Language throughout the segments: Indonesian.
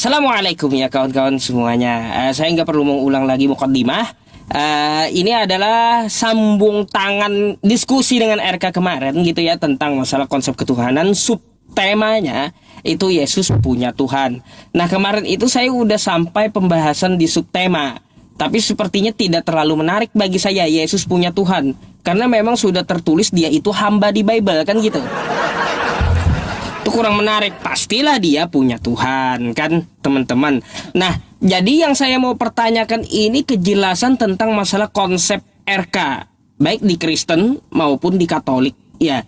Assalamualaikum ya kawan-kawan semuanya. Saya nggak perlu mengulang lagi mukaddimah. Ini adalah sambung tangan diskusi dengan RK kemarin gitu ya, tentang masalah konsep ketuhanan. Subtemanya itu Yesus punya Tuhan. Nah, kemarin itu saya udah sampai pembahasan di subtema, tapi sepertinya tidak terlalu menarik bagi saya Yesus punya Tuhan, karena memang sudah tertulis dia itu hamba di Bible kan gitu. Itu kurang menarik. Pastilah dia punya Tuhan kan teman-teman. Nah, jadi yang saya mau pertanyakan ini kejelasan tentang masalah konsep RK, baik di Kristen maupun di Katolik ya.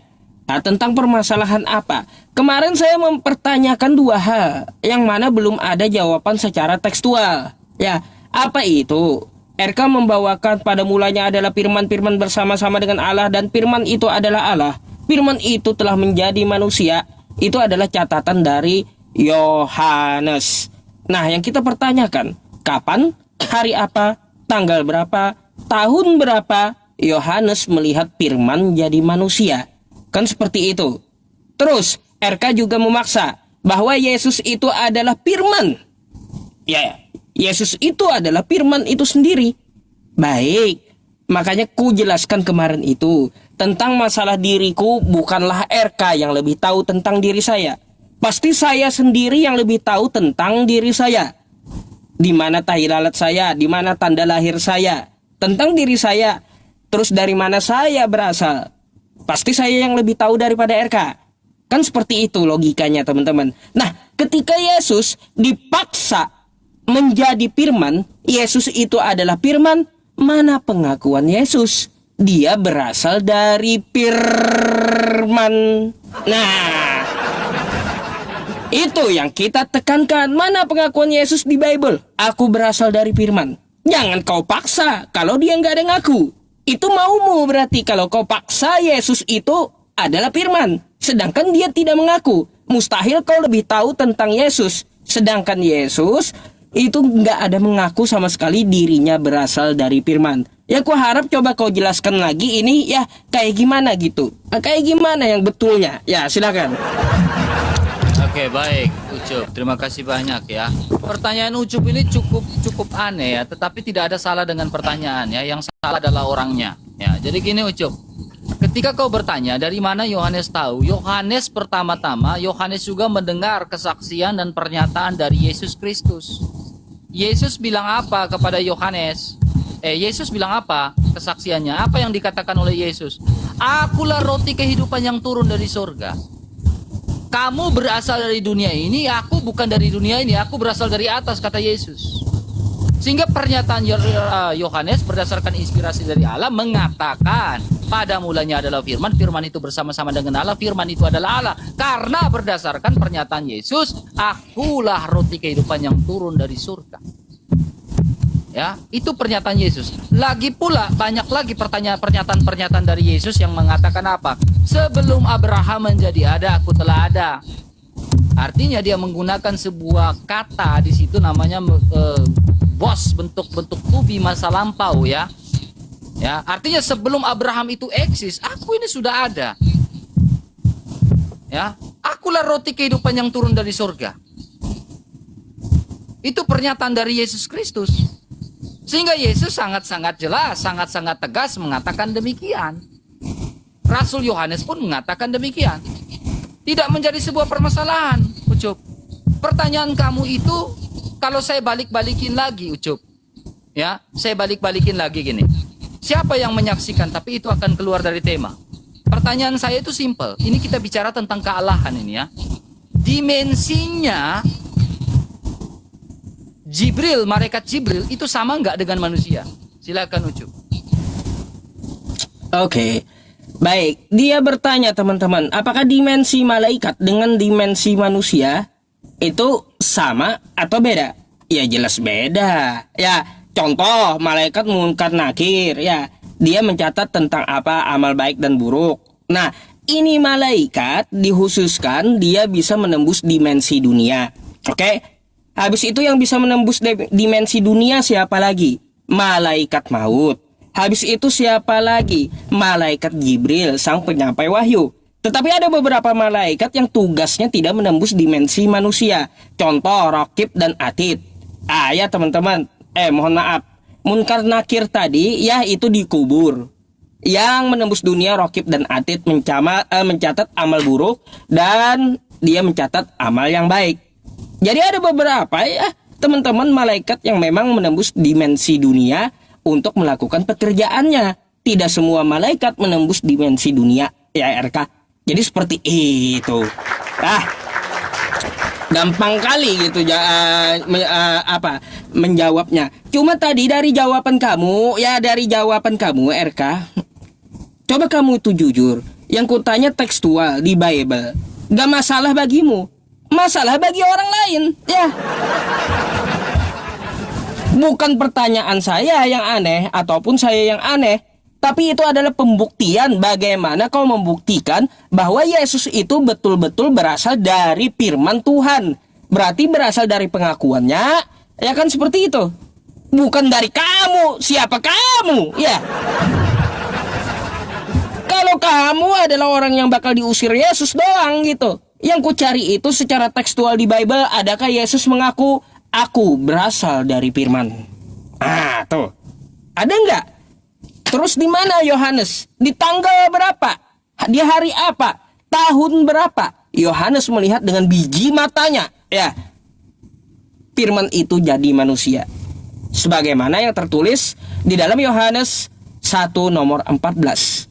Nah, tentang permasalahan apa? Kemarin saya mempertanyakan dua hal yang mana belum ada jawaban secara tekstual ya. Apa itu? RK membawakan pada mulanya adalah firman bersama-sama dengan Allah, dan firman itu adalah Allah. Firman itu telah menjadi manusia. Itu adalah catatan dari Yohanes. Nah, yang kita pertanyakan, kapan, hari apa, tanggal berapa, tahun berapa Yohanes melihat firman jadi manusia? Kan seperti itu. Terus RK juga memaksa bahwa Yesus itu adalah firman. Ya, Yesus itu adalah firman itu sendiri. Baik, makanya ku jelaskan kemarin itu tentang masalah diriku. Bukanlah RK yang lebih tahu tentang diri saya. Pasti saya sendiri yang lebih tahu tentang diri saya. Di mana tahi lalat saya, di mana tanda lahir saya, tentang diri saya. Terus dari mana saya berasal. Pasti saya yang lebih tahu daripada RK. Kan seperti itu logikanya teman-teman. Nah, ketika Yesus dipaksa menjadi firman, Yesus itu adalah firman. Mana pengakuan Yesus? Dia berasal dari firman. Nah, itu yang kita tekankan. Mana pengakuan Yesus di Bible? Aku berasal dari firman. Jangan kau paksa kalau dia nggak ada ngaku. Itu maumu berarti kalau kau paksa Yesus itu adalah firman, sedangkan dia tidak mengaku. Mustahil kau lebih tahu tentang Yesus, sedangkan Yesus itu nggak ada mengaku sama sekali dirinya berasal dari firman. Ya, aku harap coba kau jelaskan lagi ini ya, kayak gimana gitu. Kayak gimana yang betulnya? Ya, silakan. Oke, baik, Ucup. Terima kasih banyak ya. Pertanyaan Ucup ini cukup aneh ya, tetapi tidak ada salah dengan pertanyaan ya. Yang salah adalah orangnya. Ya, jadi gini Ucup. Ketika kau bertanya dari mana Yohanes tahu? Yohanes pertama-tama, Yohanes juga mendengar kesaksian dan pernyataan dari Yesus Kristus. Yesus bilang apa kepada Yohanes? Yesus bilang apa kesaksiannya? Apa yang dikatakan oleh Yesus? Akulah roti kehidupan yang turun dari surga. Kamu berasal dari dunia ini, aku bukan dari dunia ini, aku berasal dari atas, kata Yesus. Sehingga pernyataan Yohanes berdasarkan inspirasi dari Allah mengatakan pada mulanya adalah firman, firman itu bersama-sama dengan Allah, firman itu adalah Allah. Karena berdasarkan pernyataan Yesus, akulah roti kehidupan yang turun dari surga. Ya, itu pernyataan Yesus. Lagi pula banyak lagi pernyataan dari Yesus yang mengatakan apa? Sebelum Abraham menjadi ada, aku telah ada. Artinya dia menggunakan sebuah kata di situ namanya bos, bentuk tubi masa lampau ya. Ya, artinya sebelum Abraham itu eksis, aku ini sudah ada. Ya, akulah roti kehidupan yang turun dari surga. Itu pernyataan dari Yesus Kristus. Sehingga Yesus sangat-sangat jelas, sangat-sangat tegas mengatakan demikian. Rasul Yohanes pun mengatakan demikian. Tidak menjadi sebuah permasalahan, Ucup. Pertanyaan kamu itu, kalau saya balik-balikin lagi, Ucup. Ya, saya balik-balikin lagi gini. Siapa yang menyaksikan? Tapi itu akan keluar dari tema. Pertanyaan saya itu simple. Ini kita bicara tentang kealahan ini ya. Dimensinya Jibril, malaikat Jibril itu sama nggak dengan manusia? Silakan Ucup. Oke. Baik, dia bertanya teman-teman, apakah dimensi malaikat dengan dimensi manusia itu sama atau beda? Ya jelas beda. Ya, contoh malaikat Munkar Nakir ya, dia mencatat tentang apa amal baik dan buruk. Nah, ini malaikat dikhususkan dia bisa menembus dimensi dunia. Oke? Habis itu yang bisa menembus dimensi dunia siapa lagi? Malaikat maut. Habis itu siapa lagi? Malaikat Jibril, sang penyampai wahyu. Tetapi ada beberapa malaikat yang tugasnya tidak menembus dimensi manusia. Contoh Raqib dan Atid. Ya teman-teman, mohon maaf. Munkar Nakir tadi ya itu dikubur. Yang menembus dunia Raqib dan Atid mencatat amal buruk dan dia mencatat amal yang baik. Jadi ada beberapa ya teman-teman malaikat yang memang menembus dimensi dunia untuk melakukan pekerjaannya. Tidak semua malaikat menembus dimensi dunia ya RK. Jadi seperti itu. Gampang kali gitu menjawabnya. Cuma tadi dari jawaban kamu RK. Coba kamu itu jujur. Yang kutanya tekstual di Bible. Gak masalah bagimu. Masalah bagi orang lain, ya. Bukan pertanyaan saya yang aneh ataupun saya yang aneh. Tapi itu adalah pembuktian bagaimana kau membuktikan bahwa Yesus itu betul-betul berasal dari firman Tuhan. Berarti berasal dari pengakuannya, ya kan seperti itu. Bukan dari kamu, siapa kamu, ya. Kalau kamu adalah orang yang bakal diusir Yesus doang gitu. Yang ku cari itu secara tekstual di Bible, adakah Yesus mengaku, aku berasal dari firman. Tuh. Ada nggak? Terus di mana Yohanes? Di tanggal berapa? Di hari apa? Tahun berapa? Yohanes melihat dengan biji matanya. Ya. Firman itu jadi manusia. Sebagaimana yang tertulis di dalam Yohanes 1 nomor 14.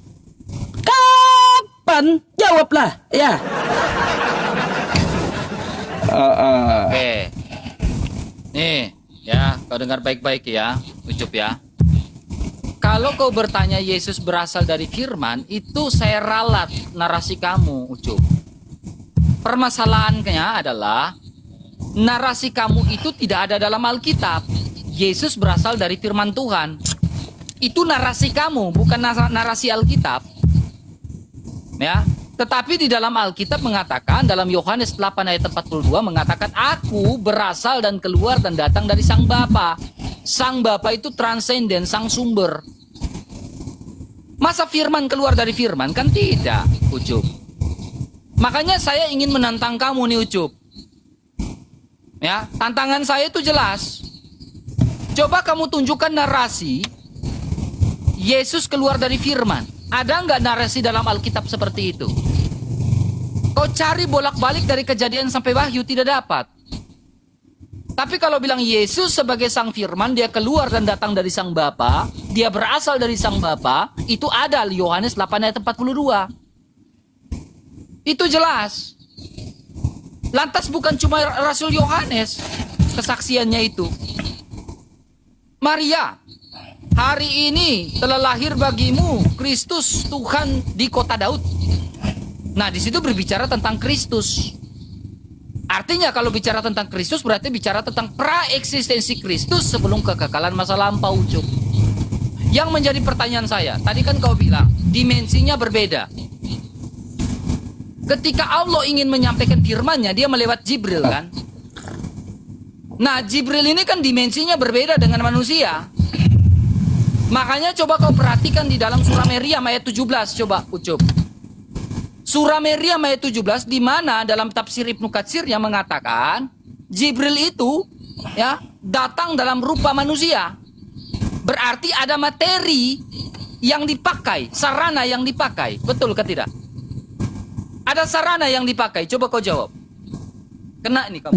Kapan? Jawablah. Ya. Oke. Nih, ya, kau dengar baik-baik ya, Ucup ya. Kalau kau bertanya Yesus berasal dari firman, itu saya ralat narasi kamu, Ucup. Permasalahannya adalah narasi kamu itu tidak ada dalam Alkitab. Yesus berasal dari firman Tuhan. Itu narasi kamu, bukan narasi Alkitab. Ya, tetapi di dalam Alkitab mengatakan, dalam Yohanes 8 ayat 42 mengatakan, aku berasal dan keluar dan datang dari Sang Bapa. Sang Bapa itu transenden, sang sumber. Masa firman keluar dari firman? Kan tidak, Ucup. Makanya saya ingin menantang kamu nih, Ucup. Ya, tantangan saya itu jelas. Coba kamu tunjukkan narasi Yesus keluar dari firman. Ada nggak narasi dalam Alkitab seperti itu? Kau cari bolak-balik dari Kejadian sampai Wahyu, tidak dapat. Tapi kalau bilang Yesus sebagai sang firman, dia keluar dan datang dari sang Bapa, dia berasal dari sang Bapa, itu ada Yohanes 8 ayat 42. Itu jelas. Lantas bukan cuma Rasul Yohanes kesaksiannya itu. Maria, hari ini telah lahir bagimu Kristus Tuhan di kota Daud. Nah, di situ berbicara tentang Kristus. Artinya kalau bicara tentang Kristus berarti bicara tentang praeksistensi Kristus sebelum kekekalan masa lampau, Ucup. Yang menjadi pertanyaan saya, tadi kan kau bilang dimensinya berbeda. Ketika Allah ingin menyampaikan firman-Nya, dia melewat Jibril kan? Nah, Jibril ini kan dimensinya berbeda dengan manusia. Makanya coba kau perhatikan di dalam surah Maryam ayat 17, coba Ucup. Surah Maryam ayat 17 di mana dalam tafsir Ibnu Katsir yang mengatakan Jibril itu ya datang dalam rupa manusia. Berarti ada materi yang dipakai, sarana yang dipakai. Betul ke tidak? Ada sarana yang dipakai. Coba kau jawab. Kena ini kamu.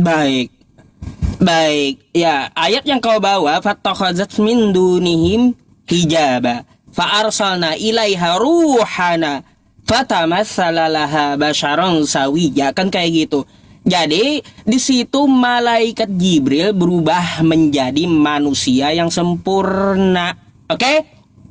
Baik. Ya, ayat yang kau bawa fattakhazat min dunihim hijaba fa arsalna ilaiha ruhana fatamassalaha basyaron sawiyya, kan kayak gitu. Jadi di situ malaikat Jibril berubah menjadi manusia yang sempurna. Oke?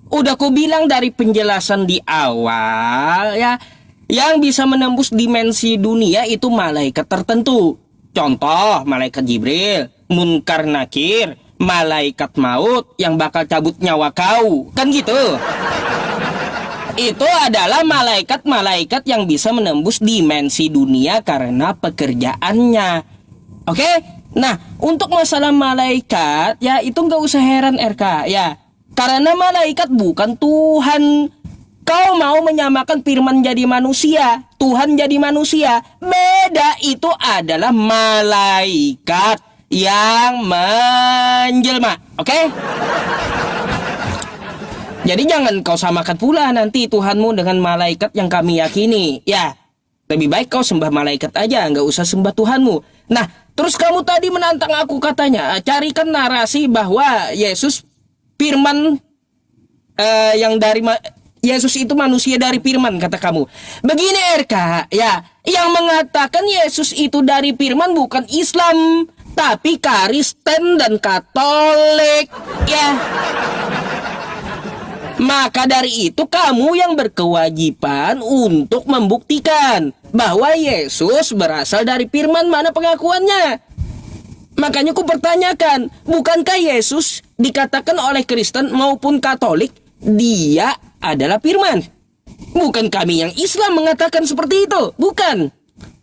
Udah ku bilang dari penjelasan di awal ya, yang bisa menembus dimensi dunia itu malaikat tertentu. Contoh malaikat Jibril, Munkar Nakir, malaikat maut yang bakal cabut nyawa kau. Kan gitu. Itu adalah malaikat-malaikat yang bisa menembus dimensi dunia karena pekerjaannya. Oke? Nah, untuk masalah malaikat, ya itu nggak usah heran RK, ya. Karena malaikat bukan Tuhan. Kau mau menyamakan firman jadi manusia. Tuhan jadi manusia. Beda, itu adalah malaikat yang menjelma. Oke? Jadi jangan kau samakan pula nanti Tuhanmu dengan malaikat yang kami yakini. Ya, lebih baik kau sembah malaikat aja, nggak usah sembah Tuhanmu. Nah, terus kamu tadi menantang aku katanya, carikan narasi bahwa Yesus firman yang dari Yesus itu manusia dari firman, kata kamu. Begini RK, ya, yang mengatakan Yesus itu dari firman bukan Islam, tapi Kristen dan Katolik, ya. Maka dari itu kamu yang berkewajiban untuk membuktikan bahwa Yesus berasal dari firman. Mana pengakuannya? Makanya ku pertanyakan, bukankah Yesus dikatakan oleh Kristen maupun Katolik dia adalah firman? Bukan kami yang Islam mengatakan seperti itu, bukan.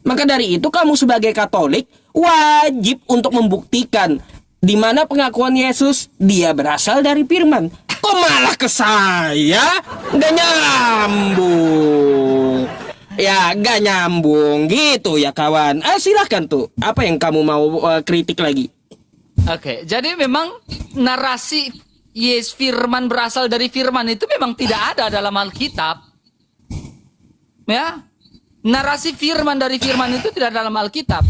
Maka dari itu kamu sebagai Katolik wajib untuk membuktikan di mana pengakuan Yesus dia berasal dari firman. Kok malah ke saya? Gak nyambung. Ya, gak nyambung gitu ya kawan. Silahkan tuh. Apa yang kamu mau kritik lagi? Oke, jadi memang narasi firman berasal dari firman itu memang tidak ada dalam Alkitab. Ya. Narasi firman dari firman itu tidak ada dalam Alkitab.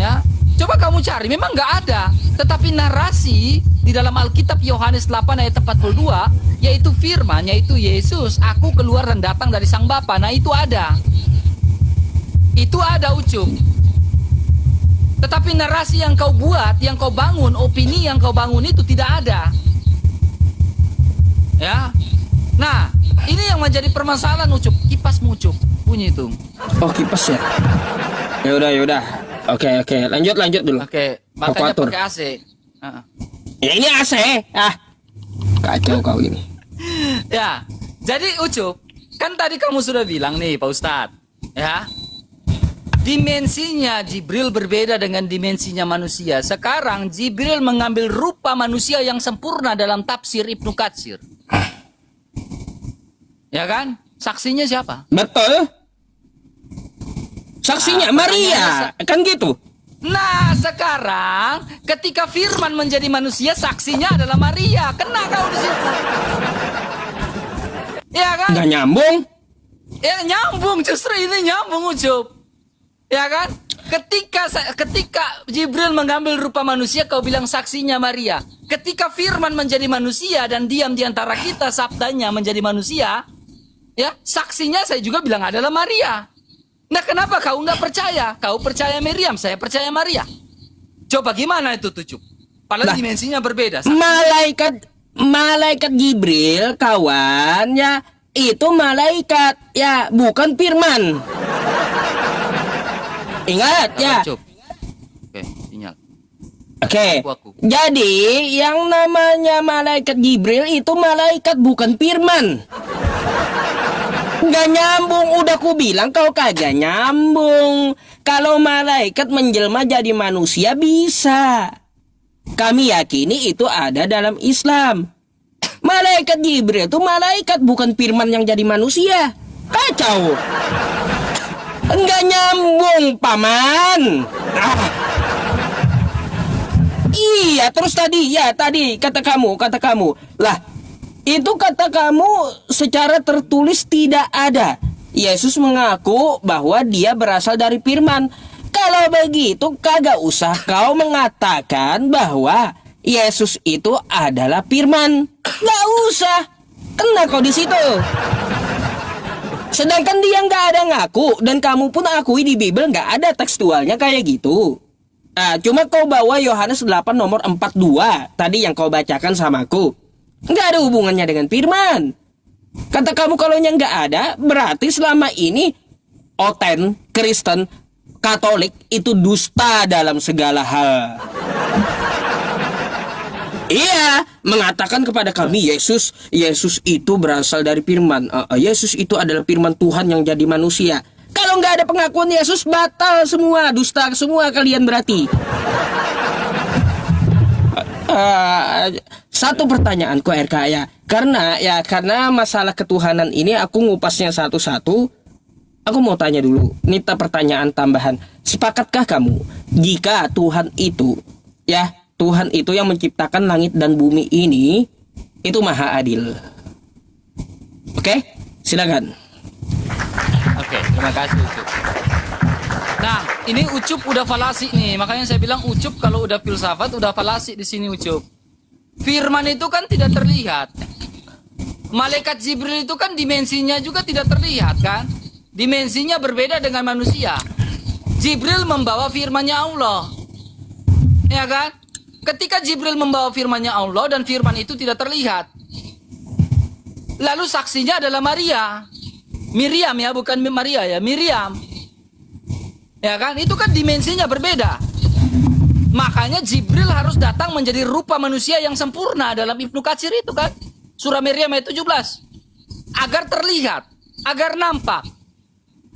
Ya. Coba kamu cari, memang nggak ada. Tetapi narasi di dalam Alkitab Yohanes 8 ayat 42, yaitu firman, yaitu Yesus, aku keluar dan datang dari Sang Bapa. Nah, itu ada. Itu ada, Ucup. Tetapi narasi yang kau buat, yang kau bangun, opini yang kau bangun itu tidak ada. Ya. Nah, ini yang menjadi permasalahan, Ucup. Kipasmu, Ucup. Bunyi itu. Oh, kipas ya? Yaudah. Oke, lanjut dulu. Oke, makanya pakai AC. Ya ini AC. Kacau kau ini. Ya, jadi Ucup, kan tadi kamu sudah bilang nih Pak Ustadz, ya, dimensinya Jibril berbeda dengan dimensinya manusia. Sekarang Jibril mengambil rupa manusia yang sempurna dalam tafsir Ibnu Katsir. Ya kan? Saksinya siapa? Betul. Saksinya Maria, kan gitu. Nah, sekarang ketika firman menjadi manusia, saksinya adalah Maria. Kena kau di situ. Ya kan? Nggak nyambung. Ya nyambung, justru ini nyambung, Ucup. Ya kan? Ketika Jibril mengambil rupa manusia, kau bilang saksinya Maria. Ketika firman menjadi manusia dan diam di antara kita, sabdanya menjadi manusia, ya, saksinya saya juga bilang adalah Maria. Nah, kenapa kau nggak percaya? Kau percaya Miriam, saya percaya Maria. Coba gimana itu, Ucup? Padahal dimensinya berbeda. Malaikat Jibril, kawan, ya, itu malaikat, ya, bukan firman. Ingat, ya. Oke, sinyal. Oke. Jadi, yang namanya malaikat Jibril itu malaikat, bukan firman. Gak nyambung, udah ku bilang kau kagak nyambung. Kalau malaikat menjelma jadi manusia bisa. Kami yakini itu ada dalam Islam. Malaikat Jibril itu malaikat, bukan firman yang jadi manusia. Kacau. Enggak nyambung, paman. Iya, terus tadi kata kamu. Lah, itu kata kamu secara tertulis tidak ada. Yesus mengaku bahwa dia berasal dari firman. Kalau begitu kagak usah kau mengatakan bahwa Yesus itu adalah firman. Gak usah. Kena kau di situ. Sedangkan dia nggak ada ngaku dan kamu pun akui di Bible nggak ada tekstualnya kayak gitu. Nah, cuma kau bawa Yohanes 8 nomor 42 tadi yang kau bacakan samaku. Nggak ada hubungannya dengan firman. Kata kamu kalau yang nggak ada, berarti selama ini Kristen, Katolik itu dusta dalam segala hal. Iya, mengatakan kepada kami Yesus itu berasal dari firman. Yesus itu adalah firman Tuhan yang jadi manusia. Kalau nggak ada pengakuan Yesus, batal semua, dusta semua kalian berarti. Satu pertanyaanku RK ya, karena masalah ketuhanan ini aku ngupasnya satu-satu. Aku mau tanya dulu, Nita, pertanyaan tambahan. Sepakatkah kamu jika Tuhan itu, ya, Tuhan itu yang menciptakan langit dan bumi ini itu maha adil? Oke, silakan. Oke, terima kasih Ucup. Nah, ini Ucup udah falasi nih. Makanya saya bilang Ucup kalau udah filsafat udah falasi di sini Ucup. Firman itu kan tidak terlihat. Malaikat Jibril itu kan dimensinya juga tidak terlihat kan? Dimensinya berbeda dengan manusia. Jibril membawa firman-Nya Allah. Ya kan? Ketika Jibril membawa firman-Nya Allah dan firman itu tidak terlihat. Lalu saksinya adalah Maria. Miriam ya, bukan Maria ya, Miriam. Ya kan? Itu kan dimensinya berbeda. Makanya Jibril harus datang menjadi rupa manusia yang sempurna dalam Ibnu Katsir itu kan. Surah Maryam ayat 17. Agar terlihat, agar nampak.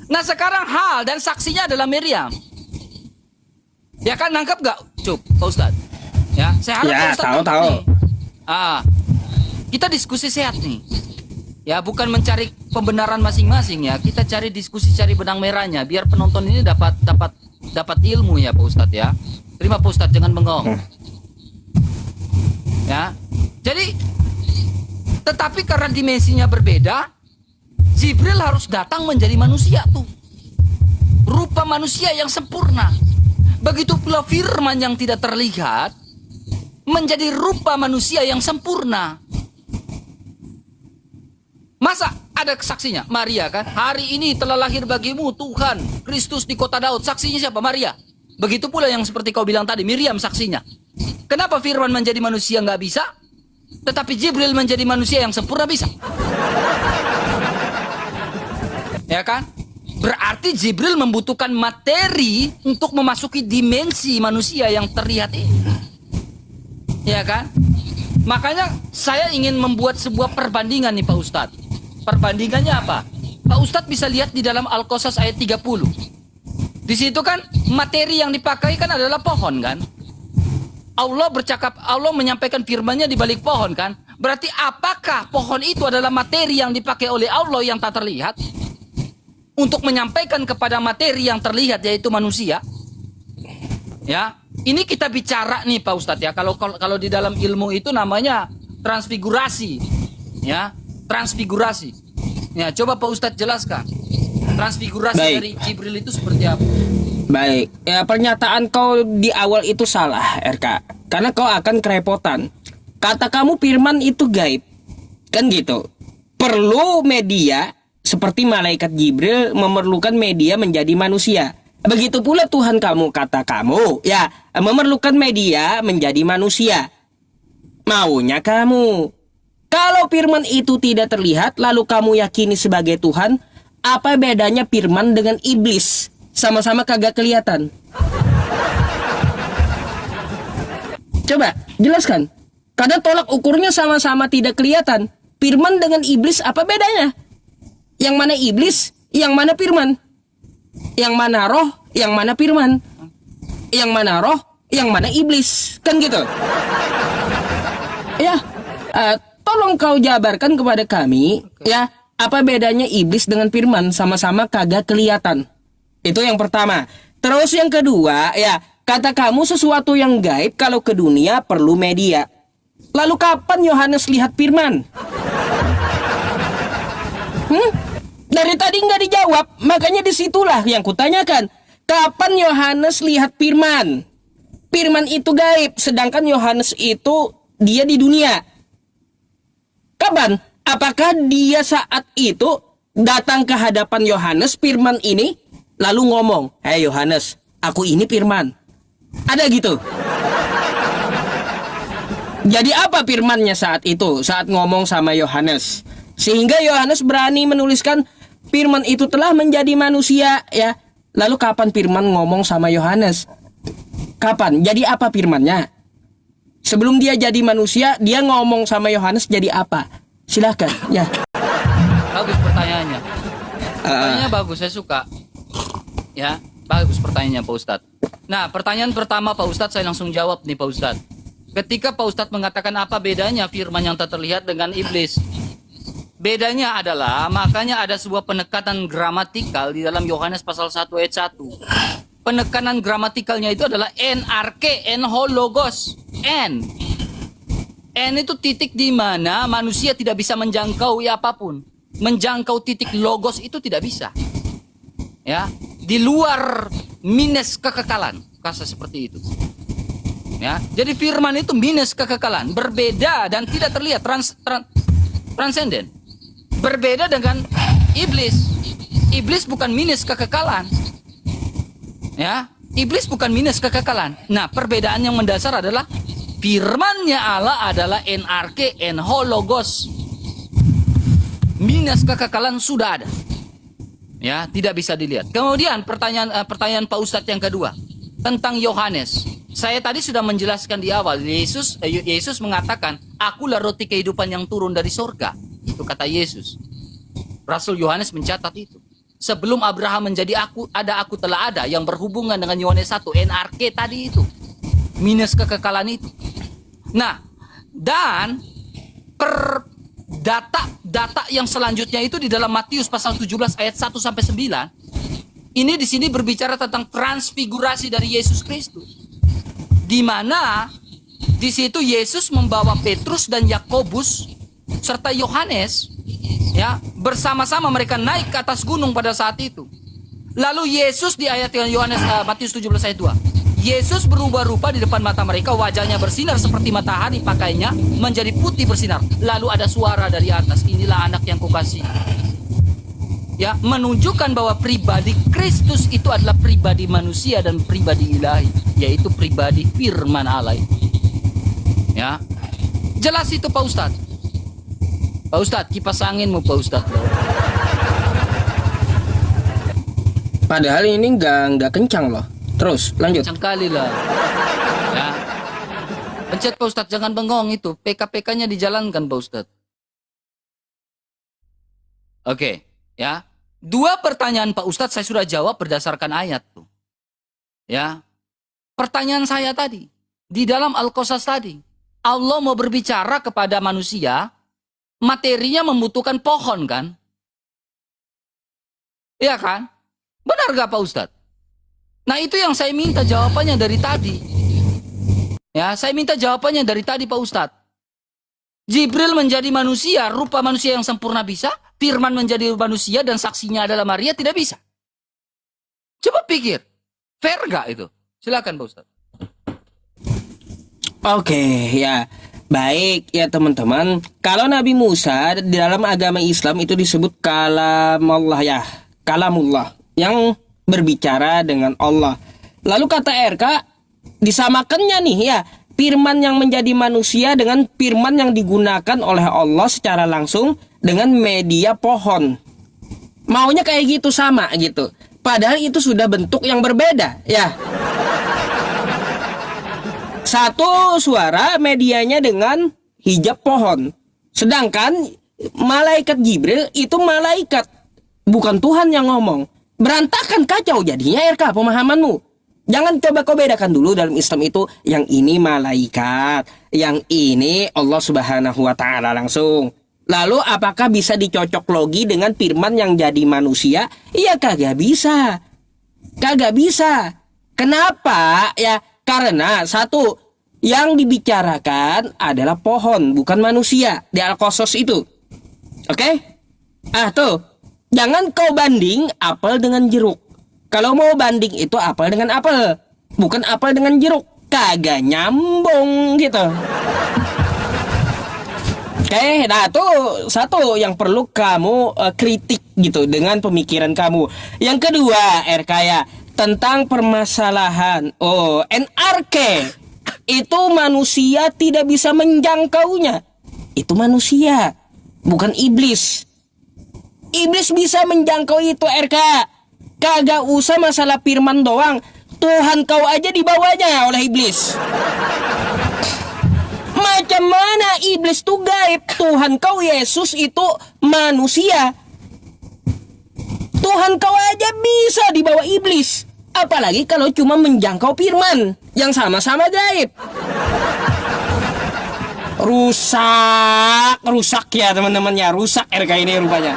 Nah sekarang hal dan saksinya adalah Maryam. Ya kan, nangkep gak Cup, Pak Ustadz? Ya, saya harap Ya, Pak Ustadz tahu, nangkep tahu. nih. Kita diskusi sehat nih. Ya, bukan mencari pembenaran masing-masing ya. Kita cari diskusi, cari benang merahnya biar penonton ini dapat ilmu ya Pak Ustadz ya. Terima Pak Ustadz, jangan bengong. Ya. Jadi tetapi karena dimensinya berbeda, Jibril harus datang menjadi manusia tuh. Rupa manusia yang sempurna. Begitu pula firman yang tidak terlihat menjadi rupa manusia yang sempurna. Masa ada saksinya? Maria kan? Hari ini telah lahir bagimu Tuhan Kristus di kota Daud. Saksinya siapa? Maria. Begitu pula yang seperti kau bilang tadi, Miriam saksinya. Kenapa firman menjadi manusia nggak bisa? Tetapi Jibril menjadi manusia yang sempurna bisa. Ya kan? Berarti Jibril membutuhkan materi untuk memasuki dimensi manusia yang terlihat ini. Ya kan? Makanya saya ingin membuat sebuah perbandingan nih Pak Ustadz. Perbandingannya apa? Pak Ustadz bisa lihat di dalam Al-Qasas ayat 30. Di situ kan materi yang dipakai kan adalah pohon kan? Allah menyampaikan firman-Nya di balik pohon kan? Berarti apakah pohon itu adalah materi yang dipakai oleh Allah yang tak terlihat? Untuk menyampaikan kepada materi yang terlihat yaitu manusia. Ya, ini kita bicara nih Pak Ustadz ya. Kalau di dalam ilmu itu namanya transfigurasi. Ya, transfigurasi. Ya, coba Pak Ustadz jelaskan. Transfigurasi Baik. dari Jibril itu seperti apa? Baik, ya pernyataan kau di awal itu salah, RK. Karena kau akan kerepotan. Kata kamu firman itu gaib. Kan gitu. Perlu media seperti malaikat Jibril memerlukan media menjadi manusia. Begitu pula Tuhan kamu, kata kamu, ya, memerlukan media menjadi manusia. Maunya kamu. Kalau firman itu tidak terlihat lalu kamu yakini sebagai Tuhan, apa bedanya firman dengan iblis? Sama-sama kagak kelihatan. Coba jelaskan. Karena tolak ukurnya sama-sama tidak kelihatan. Firman dengan iblis apa bedanya? Yang mana iblis, yang mana firman? Yang mana roh, yang mana firman? Yang mana roh, yang mana iblis? Kan gitu. Ya, tolong kau jabarkan kepada kami, ya, apa bedanya iblis dengan firman? Sama-sama kagak kelihatan. Itu yang pertama. Terus yang kedua, ya, kata kamu sesuatu yang gaib kalau ke dunia perlu media. Lalu kapan Yohanes lihat firman? Dari tadi nggak dijawab, makanya disitulah yang kutanyakan. Kapan Yohanes lihat firman? Firman itu gaib, sedangkan Yohanes itu dia di dunia. Kapan? Apakah dia saat itu datang ke hadapan Yohanes firman ini, lalu ngomong, "Hei Yohanes, aku ini firman." Ada gitu? Jadi apa firmannya saat itu, saat ngomong sama Yohanes? Sehingga Yohanes berani menuliskan firman itu telah menjadi manusia, ya. Lalu kapan firman ngomong sama Yohanes? Kapan? Jadi apa firmannya? Sebelum dia jadi manusia, dia ngomong sama Yohanes jadi apa? Silahkan, ya. Bagus pertanyaannya. Pertanyaannya bagus, saya suka. Ya, bagus pertanyaannya Pak Ustadz. Nah, pertanyaan pertama Pak Ustadz saya langsung jawab nih Pak Ustadz. Ketika Pak Ustadz mengatakan apa bedanya firman yang tak terlihat dengan iblis. Bedanya adalah, makanya ada sebuah penekanan gramatikal di dalam Yohanes pasal 1 ayat 1. Penekanan gramatikalnya itu adalah NRK, enho logos, N. N itu titik di mana manusia tidak bisa menjangkau apapun. Menjangkau titik logos itu tidak bisa. Ya, di luar minus kekekalan, kata seperti itu. Ya, jadi firman itu minus kekekalan, berbeda dan tidak terlihat transenden. Berbeda dengan iblis. Iblis bukan minus kekekalan. Ya, iblis bukan minus kekekalan. Nah, perbedaan yang mendasar adalah firman-Nya Allah adalah NRK, enho logos. Minus kekekalan sudah ada. Ya, tidak bisa dilihat. Kemudian pertanyaan Pak Ustadz yang kedua tentang Yohanes. Saya tadi sudah menjelaskan di awal. Yesus mengatakan, "Akulah roti kehidupan yang turun dari surga." Itu kata Yesus. Rasul Yohanes mencatat itu. Sebelum Abraham menjadi aku telah ada, yang berhubungan dengan Yohanes 1, NRK tadi itu. Minus kekekalan itu. Nah, dan data yang selanjutnya itu di dalam Matius pasal 17 ayat 1 sampai 9. Ini di sini berbicara tentang transfigurasi dari Yesus Kristus. Di mana di situ Yesus membawa Petrus dan Yakobus serta Yohanes, ya, bersama-sama mereka naik ke atas gunung pada saat itu. Lalu Yesus di ayat Matius 17 ayat 2. Yesus berubah rupa di depan mata mereka, wajahnya bersinar seperti matahari, pakainya menjadi putih bersinar. Lalu ada suara dari atas, "Inilah anak yang kukasihi." Ya, menunjukkan bahwa pribadi Kristus itu adalah pribadi manusia dan pribadi ilahi, yaitu pribadi firman Allah. Ya. Jelas itu Pak Ustadz. Pak Ustadz, kipas anginmu Pak Ustadz. Padahal ini nggak kencang loh. Terus lanjut. Kencang kali lah. Ya. Pencet Pak Ustadz, jangan bengong itu. PK-PK-nya dijalankan Pak Ustadz. Oke, ya. 2 pertanyaan Pak Ustadz saya sudah jawab berdasarkan ayat tuh. Ya. Pertanyaan saya tadi, di dalam Al-Qasas tadi, Allah mau berbicara kepada manusia, materinya membutuhkan pohon kan? Iya kan? Benar gak Pak Ustadz? Nah, itu yang saya minta jawabannya dari tadi. Ya, saya minta jawabannya dari tadi Pak Ustadz. Jibril menjadi manusia, rupa manusia yang sempurna bisa. Firman menjadi manusia dan saksinya adalah Maria tidak bisa. Coba pikir. Fair gak itu? Silakan Pak Ustadz. Oke, ya. Baik ya teman-teman. Kalau Nabi Musa di dalam agama Islam itu disebut kalamullah ya. Kalamullah. Yang berbicara dengan Allah. Lalu kata RK disamakannya nih ya, firman yang menjadi manusia dengan firman yang digunakan oleh Allah secara langsung dengan media pohon. Maunya kayak gitu sama gitu. Padahal itu sudah bentuk yang berbeda ya. Satu suara medianya dengan hijab pohon. Sedangkan malaikat Jibril itu malaikat, bukan Tuhan yang ngomong. Berantakan kacau jadinya RK pemahamanmu. Jangan coba kau bedakan dulu dalam Islam itu yang ini malaikat, yang ini Allah Subhanahu wa taala langsung. Lalu apakah bisa dicocok logi dengan firman yang jadi manusia? Iya kagak bisa. Kagak bisa. Kenapa? Ya karena satu, yang dibicarakan adalah pohon bukan manusia di Al-Qasas itu. Oke? Tuh. Jangan kau banding apel dengan jeruk. Kalau mau banding itu apel dengan apel, bukan apel dengan jeruk. Kagak nyambung gitu. Oke, nah tuh satu yang perlu kamu kritik gitu dengan pemikiran kamu. Yang kedua, RK tentang permasalahan NRK itu manusia tidak bisa menjangkaunya. Itu manusia, bukan iblis. Iblis bisa menjangkau itu RK. Kagak usah masalah firman doang. Tuhan kau aja dibawanya oleh iblis. Macam mana iblis tuh gaib? Tuhan kau Yesus itu manusia. Tuhan kau aja bisa dibawa iblis. Apalagi kalau cuma menjangkau firman yang sama-sama gaib. Rusak ya teman-temannya, rusak RK ini rupanya.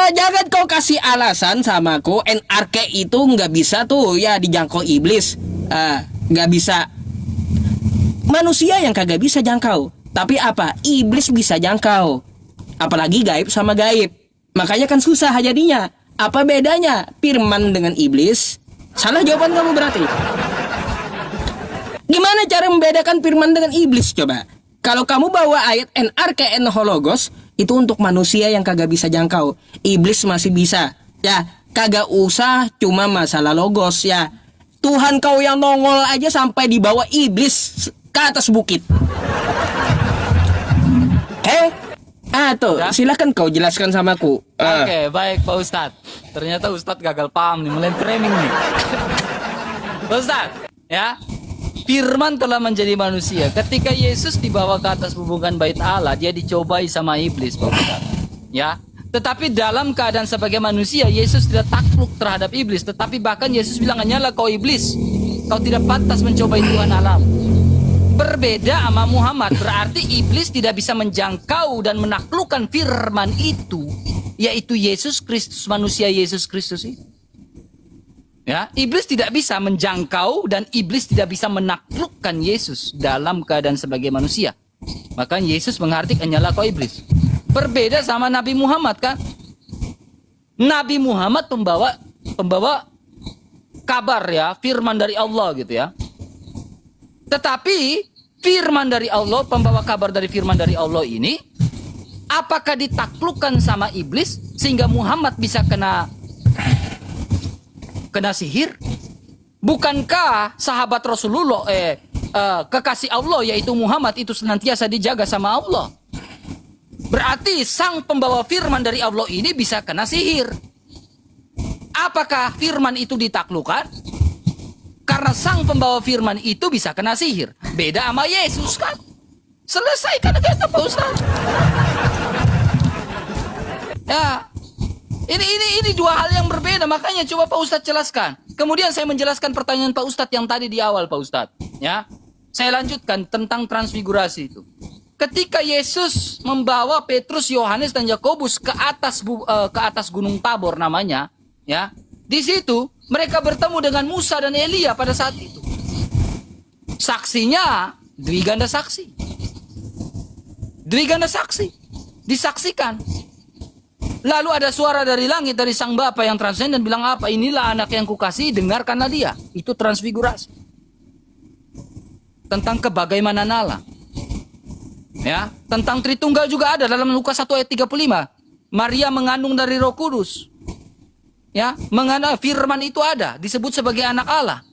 Jangan kau kasih alasan sama aku NRK itu nggak bisa tuh ya dijangkau iblis. Nggak bisa. Manusia yang kagak bisa jangkau, tapi apa? Iblis bisa jangkau. Apalagi gaib sama gaib. Makanya kan susah jadinya. Apa bedanya firman dengan iblis? Salah jawaban kamu berarti. Gimana cara membedakan firman dengan iblis coba? Kalau kamu bawa ayat NRK hologos, itu untuk manusia yang kagak bisa jangkau. Iblis masih bisa. Ya, kagak usah cuma masalah logos ya. Tuhan kau yang nongol aja sampai dibawa iblis ke atas bukit. Tuh, Ya. silakan kau jelaskan sama aku. Oke, baik Pak Ustadz. Ternyata Ustadz gagal paham nih, mulai framing nih. Pak Ustadz, ya. Firman telah menjadi manusia. Ketika Yesus dibawa ke atas hubungan bait Allah, dia dicobai sama iblis, Pak Ustadz. Ya. Tetapi dalam keadaan sebagai manusia, Yesus tidak takluk terhadap iblis. Tetapi bahkan Yesus bilang, hanyalah kau iblis. Kau tidak pantas mencobai Tuhan Allah. Berbeda sama Muhammad. Berarti iblis tidak bisa menjangkau dan menaklukkan firman itu. Yaitu Yesus Kristus, manusia Yesus Kristus itu. Ya, iblis tidak bisa menjangkau dan iblis tidak bisa menaklukkan Yesus dalam keadaan sebagai manusia. Maka Yesus menghardik hanyalah kau iblis. Berbeda sama Nabi Muhammad kan? Nabi Muhammad pembawa kabar ya, firman dari Allah gitu ya. Tetapi firman dari Allah, pembawa kabar dari firman dari Allah ini, apakah ditaklukkan sama iblis sehingga Muhammad bisa kena sihir? Bukankah sahabat Rasulullah kekasih Allah yaitu Muhammad itu senantiasa dijaga sama Allah? Berarti sang pembawa firman dari Allah ini bisa kena sihir. Apakah firman itu ditaklukkan? Karena sang pembawa firman itu bisa kena sihir. Beda sama Yesus kan? Selesaikan kata Pak Ustaz. Ya. Ini dua hal yang berbeda, makanya coba Pak Ustadz jelaskan. Kemudian saya menjelaskan pertanyaan Pak Ustadz yang tadi di awal Pak Ustadz. Ya, saya lanjutkan tentang transfigurasi itu. Ketika Yesus membawa Petrus, Yohanes dan Yakobus ke atas Gunung Tabor namanya, ya, di situ mereka bertemu dengan Musa dan Elia pada saat itu. Saksinya Dwiganda saksi. Dwiganda saksi disaksikan. Lalu ada suara dari langit dari Sang Bapa yang transenden bilang apa? Inilah anak yang kukasihi, dengarkanlah dia. Itu transfigurasi. Tentang kebagaimanan Allah. Ya, tentang Tritunggal juga ada dalam Lukas 1 ayat 35. Maria mengandung dari Roh Kudus. Ya, firman itu ada, disebut sebagai anak Allah.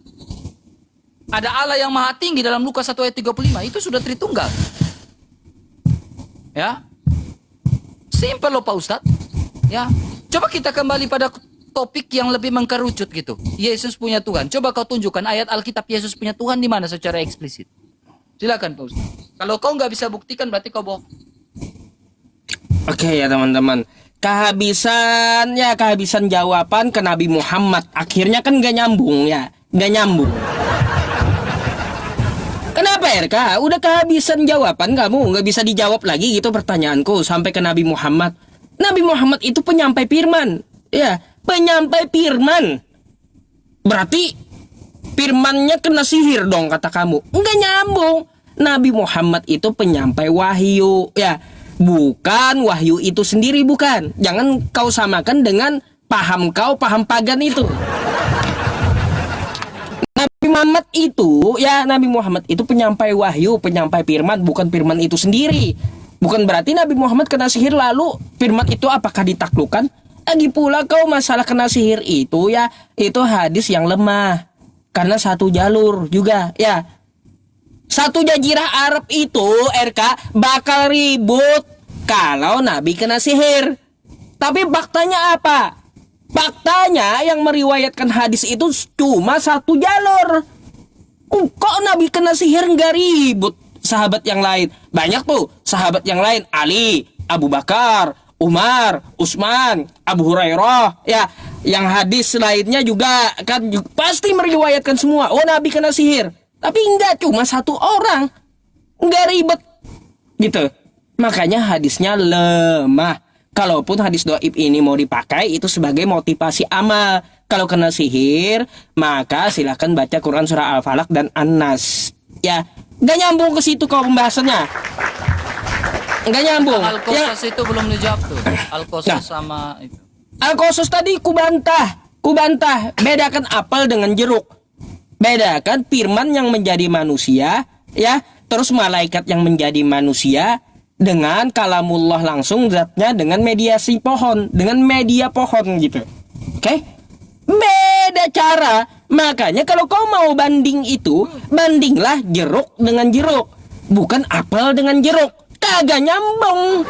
Ada Allah yang maha tinggi dalam Lukas 1 ayat 35. Itu sudah Tritunggal. Ya. Simple loh Pak Ustadz. Ya, coba kita kembali pada topik yang lebih mengkerucut gitu. Yesus punya Tuhan. Coba kau tunjukkan ayat Alkitab Yesus punya Tuhan di mana secara eksplisit. Silakan Pak Ustaz. Kalau kau nggak bisa buktikan berarti kau bohong. Oke ya teman-teman. Kehabisan jawaban ke Nabi Muhammad. Akhirnya kan gak nyambung ya. Gak nyambung. Kenapa RK? Udah kehabisan jawaban kamu. Gak bisa dijawab lagi gitu pertanyaanku sampai ke Nabi Muhammad. Nabi Muhammad itu penyampai firman. Ya, penyampai firman. Berarti firmannya kena sihir dong kata kamu. Enggak nyambung. Nabi Muhammad itu penyampai wahyu. Ya, bukan wahyu itu sendiri, bukan. Jangan kau samakan dengan paham pagan itu. Nabi Muhammad itu penyampai wahyu, penyampai firman, bukan firman itu sendiri. Bukan berarti Nabi Muhammad kena sihir lalu firman itu apakah ditaklukkan? Lagi pula kau masalah kena sihir itu ya, itu hadis yang lemah. Karena satu jalur juga ya. Satu jazirah Arab itu RK bakal ribut kalau Nabi kena sihir. Tapi faktanya apa? Faktanya yang meriwayatkan hadis itu cuma satu jalur. Kok Nabi kena sihir nggak ribut? Sahabat yang lain banyak tuh, sahabat yang lain Ali, Abu Bakar, Umar, Utsman, Abu Hurairah ya, yang hadis lainnya juga kan pasti meriwayatkan semua. Oh Nabi kena sihir, tapi enggak cuma satu orang. nggak ribet gitu. Makanya hadisnya lemah. Kalaupun hadis doib ini mau dipakai itu sebagai motivasi amal. Kalau kena sihir, maka silahkan baca Quran surah Al-Falaq dan An-Nas. Ya, nggak nyambung ke situ kalau pembahasannya. Nggak nyambung. Al-Qasas itu belum dijawab tuh. Al-Qasas Nah. sama itu. Al-Qasus tadi kubantah. Bedakan apel dengan jeruk. Bedakan firman yang menjadi manusia, ya, terus malaikat yang menjadi manusia dengan kalamullah langsung zatnya dengan mediasi pohon, dengan media pohon gitu. Oke? Beda cara. Makanya kalau kau mau banding itu, bandinglah jeruk dengan jeruk, bukan apel dengan jeruk. Kagak nyambung.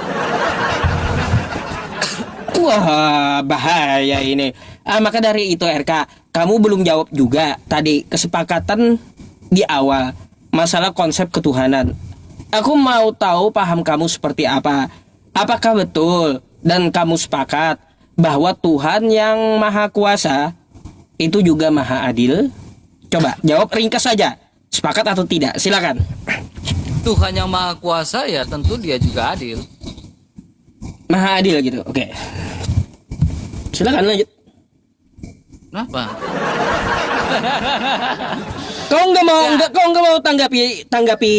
Wah, bahaya ini. Maka dari itu RK, kamu belum jawab juga tadi kesepakatan di awal masalah konsep ketuhanan. Aku mau tahu paham kamu seperti apa. Apakah betul dan kamu sepakat bahwa Tuhan yang Maha Kuasa itu juga Maha Adil? Coba jawab ringkas saja. Sepakat atau tidak? Silakan. Tuhan yang Maha Kuasa ya tentu dia juga adil. Maha Adil gitu. Oke. Silakan lanjut. Kenapa? Kau nggak mau Ya. kau nggak mau tanggapi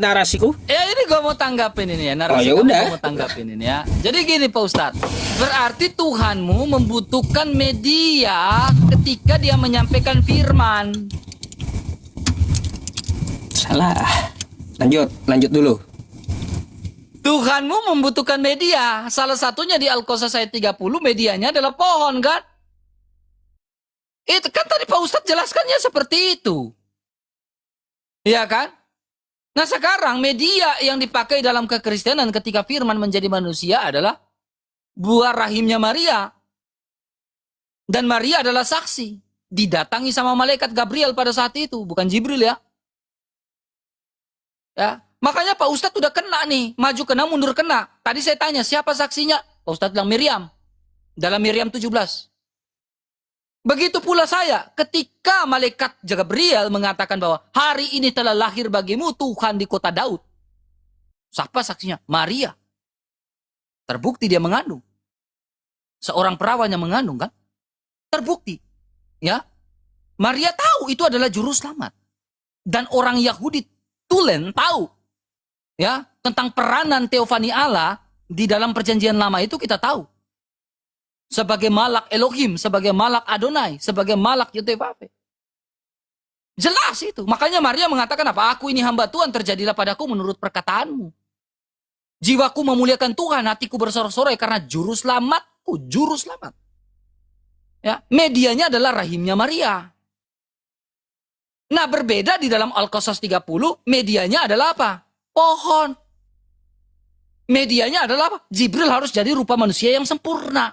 narasiku? Ya ini gue mau tanggapin ini ya. Oh, ya udah. Gue mau tanggapin ini ya. Jadi gini Pak Ustadz. Berarti Tuhanmu membutuhkan media ketika dia menyampaikan firman. Salah. Lanjut dulu. Tuhanmu membutuhkan media. Salah satunya di Al-Qasas ayat 30 medianya adalah pohon kan? Itu kan tadi Pak Ustadz jelaskannya seperti itu. Iya kan? Nah sekarang media yang dipakai dalam kekristenan ketika firman menjadi manusia adalah buah rahimnya Maria. Dan Maria adalah saksi. Didatangi sama malaikat Gabriel pada saat itu. Bukan Jibril ya. Ya, makanya Pak Ustadz udah kena nih. Maju kena, mundur kena. Tadi saya tanya siapa saksinya? Pak Ustadz bilang Miriam. Dalam Miriam 17. Begitu pula saya, ketika malaikat Gabriel mengatakan bahwa hari ini telah lahir bagimu Tuhan di kota Daud. Siapa saksinya? Maria. Terbukti dia mengandung. Seorang perawan yang mengandung kan? Terbukti. Ya. Maria tahu itu adalah juru selamat. Dan orang Yahudi tulen tahu. Ya, tentang peranan teofani Allah di dalam perjanjian lama itu kita tahu. Sebagai malak Elohim, sebagai malak Adonai, sebagai malak Yotevave. Jelas itu. Makanya Maria mengatakan apa? Aku ini hamba Tuhan, terjadilah padaku menurut perkataanmu. Jiwaku memuliakan Tuhan, hatiku bersorak-sorai karena juru selamatku, juru selamat. Ya, medianya adalah rahimnya Maria. Nah, berbeda di dalam Al-Qasas 30, medianya adalah apa? Pohon. Medianya adalah apa? Jibril harus jadi rupa manusia yang sempurna.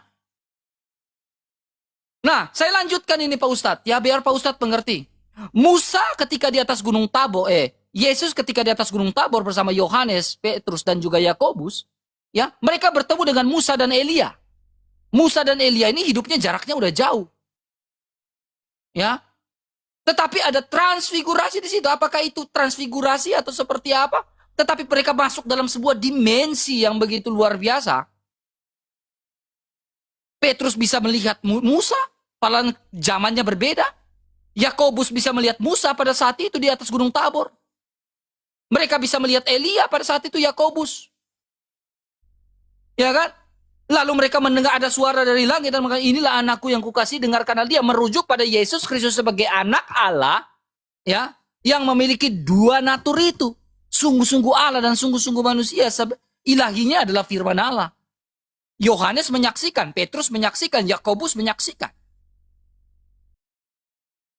Nah, saya lanjutkan ini Pak Ustadz. Ya, biar Pak Ustadz mengerti. Musa ketika di atas gunung Tabor, Yesus ketika di atas gunung Tabor bersama Yohanes, Petrus, dan juga Yakobus, ya, mereka bertemu dengan Musa dan Elia. Musa dan Elia ini hidupnya jaraknya udah jauh. Ya. Tetapi ada transfigurasi di situ. Apakah itu transfigurasi atau seperti apa? Tetapi mereka masuk dalam sebuah dimensi yang begitu luar biasa. Petrus bisa melihat Musa, padahal zamannya berbeda. Yakobus bisa melihat Musa pada saat itu di atas gunung Tabor. Mereka bisa melihat Elia pada saat itu Yakobus. Ya kan? Lalu mereka mendengar ada suara dari langit dan mengatakan, inilah anakku yang kukasihi, dengarkanlah dia. Merujuk pada Yesus Kristus sebagai anak Allah, ya, yang memiliki dua natur itu. Sungguh-sungguh Allah dan sungguh-sungguh manusia. Ilahinya adalah firman Allah. Yohanes menyaksikan, Petrus menyaksikan, Yakobus menyaksikan.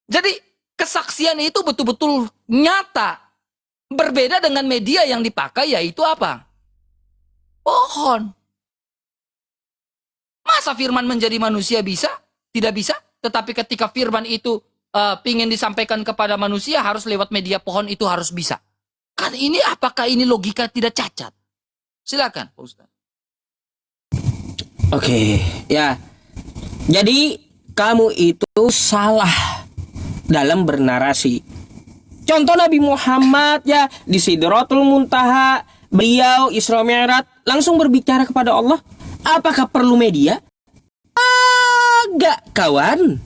Jadi kesaksian itu betul-betul nyata. Berbeda dengan media yang dipakai, yaitu apa? Pohon. Masa firman menjadi manusia bisa? Tidak bisa. Tetapi ketika firman itu ingin disampaikan kepada manusia, harus lewat media pohon, itu harus bisa. Kan ini apakah ini logika tidak cacat? Silakan Pak Ustaz. Oke, ya. Jadi kamu itu salah dalam bernarasi. Contoh Nabi Muhammad ya di Sidratul Muntaha, beliau Isra Mi'raj langsung berbicara kepada Allah. Apakah perlu media? Agak kawan.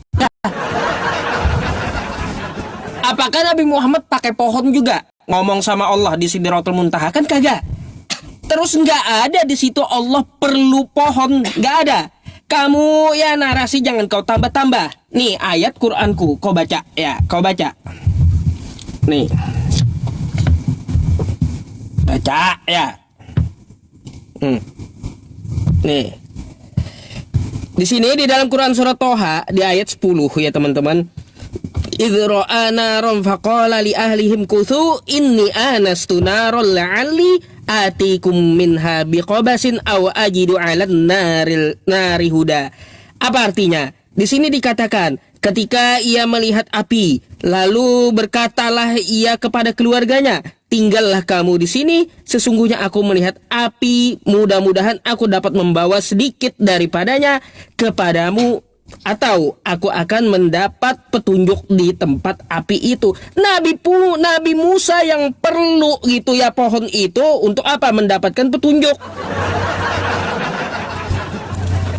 Apakah Nabi Muhammad pakai pohon juga ngomong sama Allah di Sidratul Muntaha? Kan kagak. Terus nggak ada di situ Allah perlu pohon, nggak ada. Kamu ya narasi jangan kau tambah-tambah. Nih ayat Quranku, kau baca ya, kau baca. Nih, baca ya. Nih, di sini di dalam Quran surat Toha di ayat 10 ya teman-teman. Idh ra'a naran faqala li ahlihim kuthu inni anastu naran la'alli atikum minha biqabasin aw ajidu 'alan nari huda. Apa artinya? Di sini dikatakan ketika ia melihat api, lalu berkatalah ia kepada keluarganya, tinggallah kamu di sini, sesungguhnya aku melihat api, mudah-mudahan aku dapat membawa sedikit daripadanya kepadamu, atau aku akan mendapat petunjuk di tempat api itu. Nabi Musa yang perlu gitu ya pohon itu untuk apa? Mendapatkan petunjuk.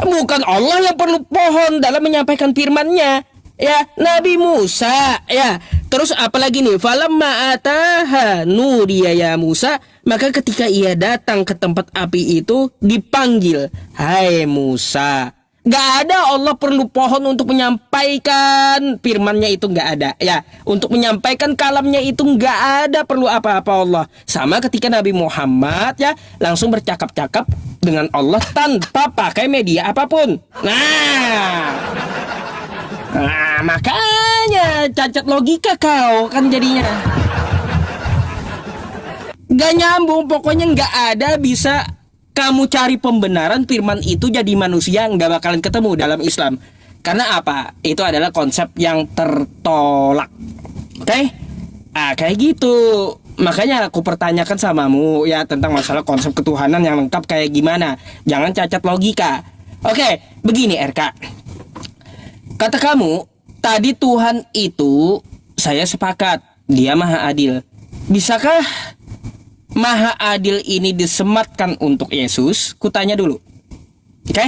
Bukan Allah yang perlu pohon dalam menyampaikan firman-Nya. Ya, Nabi Musa ya. Terus apalagi nih? Falamma ataha nudiya ya Musa, maka ketika ia datang ke tempat api itu dipanggil, hai Musa. Gak ada Allah perlu pohon untuk menyampaikan firman-Nya itu, gak ada ya. Untuk menyampaikan kalamnya itu gak ada perlu apa-apa Allah. Sama ketika Nabi Muhammad ya langsung bercakap-cakap dengan Allah tanpa pakai media apapun. Nah, makanya cacat logika kau kan jadinya. Gak nyambung, pokoknya gak ada bisa kamu cari pembenaran firman itu jadi manusia, nggak bakalan ketemu dalam Islam. Karena apa? Itu adalah konsep yang tertolak. Oke? Kayak gitu. Makanya aku pertanyakan samamu ya tentang masalah konsep ketuhanan yang lengkap kayak gimana. Jangan cacat logika. Oke, begini RK. Kata kamu, tadi Tuhan itu saya sepakat, dia maha adil. Bisakah maha adil ini disematkan untuk Yesus? Kutanya dulu. Oke?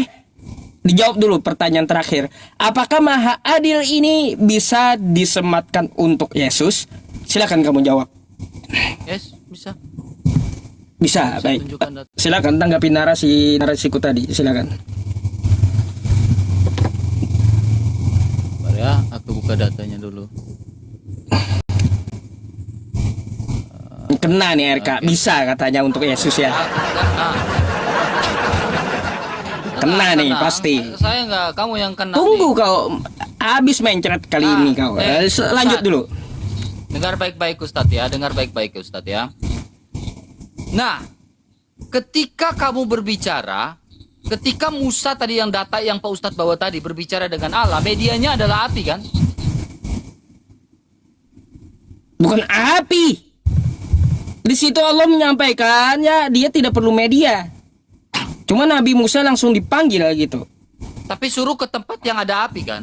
Dijawab dulu pertanyaan terakhir. Apakah maha adil ini bisa disematkan untuk Yesus? Silakan kamu jawab. Yes, bisa. Bisa, baik. Silakan tanggapi narasiku tadi. Silakan. Bentar ya, aku buka datanya dulu. Kena nih RK, bisa katanya untuk Yesus ya. Kena nih pasti. Saya enggak, kamu yang kena. Tunggu nih. kau habis mencret kali ini kau. Lanjut Ustadz. dulu. Dengar baik-baik Ustadz ya, dengar baik-baik Ustadz ya. Nah, ketika kamu berbicara, ketika Musa tadi yang data yang Pak Ustadz bawa tadi berbicara dengan Allah, medianya adalah api kan? Bukan api. Di situ Allah menyampaikan ya dia tidak perlu media. Cuma Nabi Musa langsung dipanggil gitu. Tapi suruh ke tempat yang ada api kan?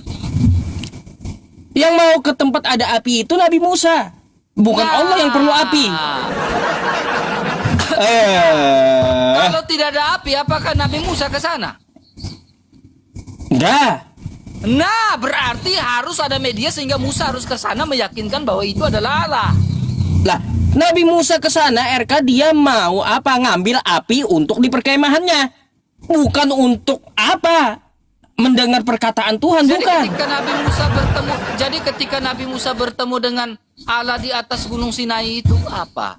Yang mau ke tempat ada api itu Nabi Musa. Bukan Allah yang perlu api. Kalau tidak ada api, apakah Nabi Musa ke sana? Enggak. Nah, berarti harus ada media sehingga Musa harus ke sana meyakinkan bahwa itu adalah Allah. Lah, Nabi Musa ke sana RK dia mau apa? Ngambil api untuk di perkemahannya. Bukan untuk apa? Mendengar perkataan Tuhan, Jadi bukan. ketika Nabi Musa bertemu dengan Allah di atas Gunung Sinai itu apa?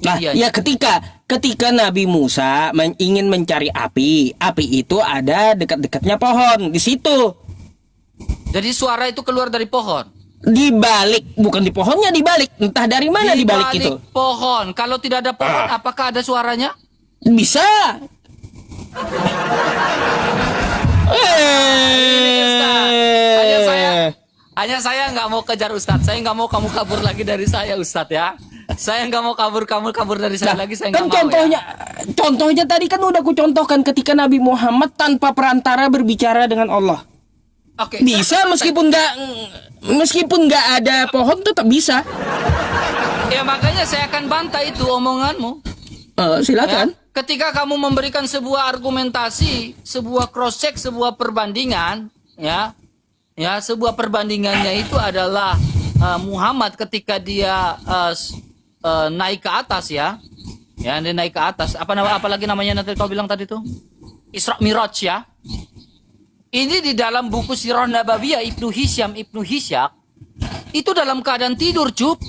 Nah, ya ketika Nabi Musa ingin mencari api itu ada dekat-dekatnya pohon di situ. Jadi suara itu keluar dari pohon. Di balik, bukan di pohonnya, di balik. Entah dari mana di balik itu. Pohon. Kalau tidak ada pohon, apakah ada suaranya? Bisa. Hanya saya nggak mau kejar Ustadz. Saya nggak mau kamu kabur lagi dari saya Ustadz ya. Saya nggak mau kabur dari saya lagi. Saya Kan nggak mau contohnya tadi kan udah aku contohkan ketika Nabi Muhammad tanpa perantara berbicara dengan Allah. Oke. Bisa meskipun nggak ada pohon tetap bisa. Ya makanya saya akan bantah itu omonganmu. Silakan. Ya, ketika kamu memberikan sebuah argumentasi, sebuah cross check, sebuah perbandingan, ya, sebuah perbandingannya itu adalah Muhammad ketika dia naik ke atas, ya, dia naik ke atas. Apalagi namanya nanti kau bilang tadi tuh, Isra Miraj, ya. Ini di dalam buku Sirah Nabawiyah Ibnu Hishyak itu dalam keadaan tidur, Cup.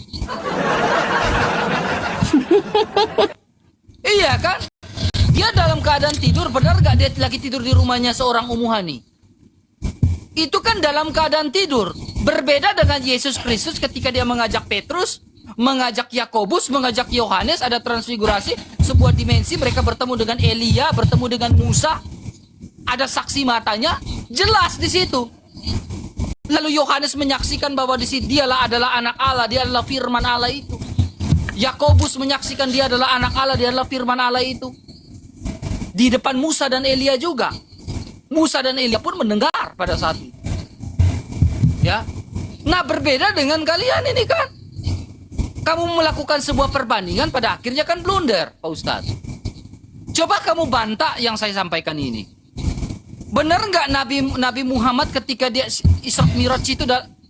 Iya kan? Dia dalam keadaan tidur, benar gak dia lagi tidur di rumahnya seorang Ummu Hani? Itu kan dalam keadaan tidur. Berbeda dengan Yesus Kristus ketika dia mengajak Petrus, mengajak Yakobus, mengajak Yohanes, ada transfigurasi, sebuah dimensi, mereka bertemu dengan Elia, bertemu dengan Musa, ada saksi matanya, jelas di situ. Lalu Yohanes menyaksikan bahwa di situ dialah adalah anak Allah, dia adalah firman Allah itu. Yakobus menyaksikan dia adalah anak Allah, dia adalah firman Allah itu. Di depan Musa dan Elia juga. Musa dan Elia pun mendengar pada saat itu. Ya. Nah, berbeda dengan kalian ini kan. Kamu melakukan sebuah perbandingan, pada akhirnya kan blunder, Pak Ustadz. Coba kamu bantah yang saya sampaikan ini. Benar nggak Nabi Muhammad ketika dia Isra Miraj itu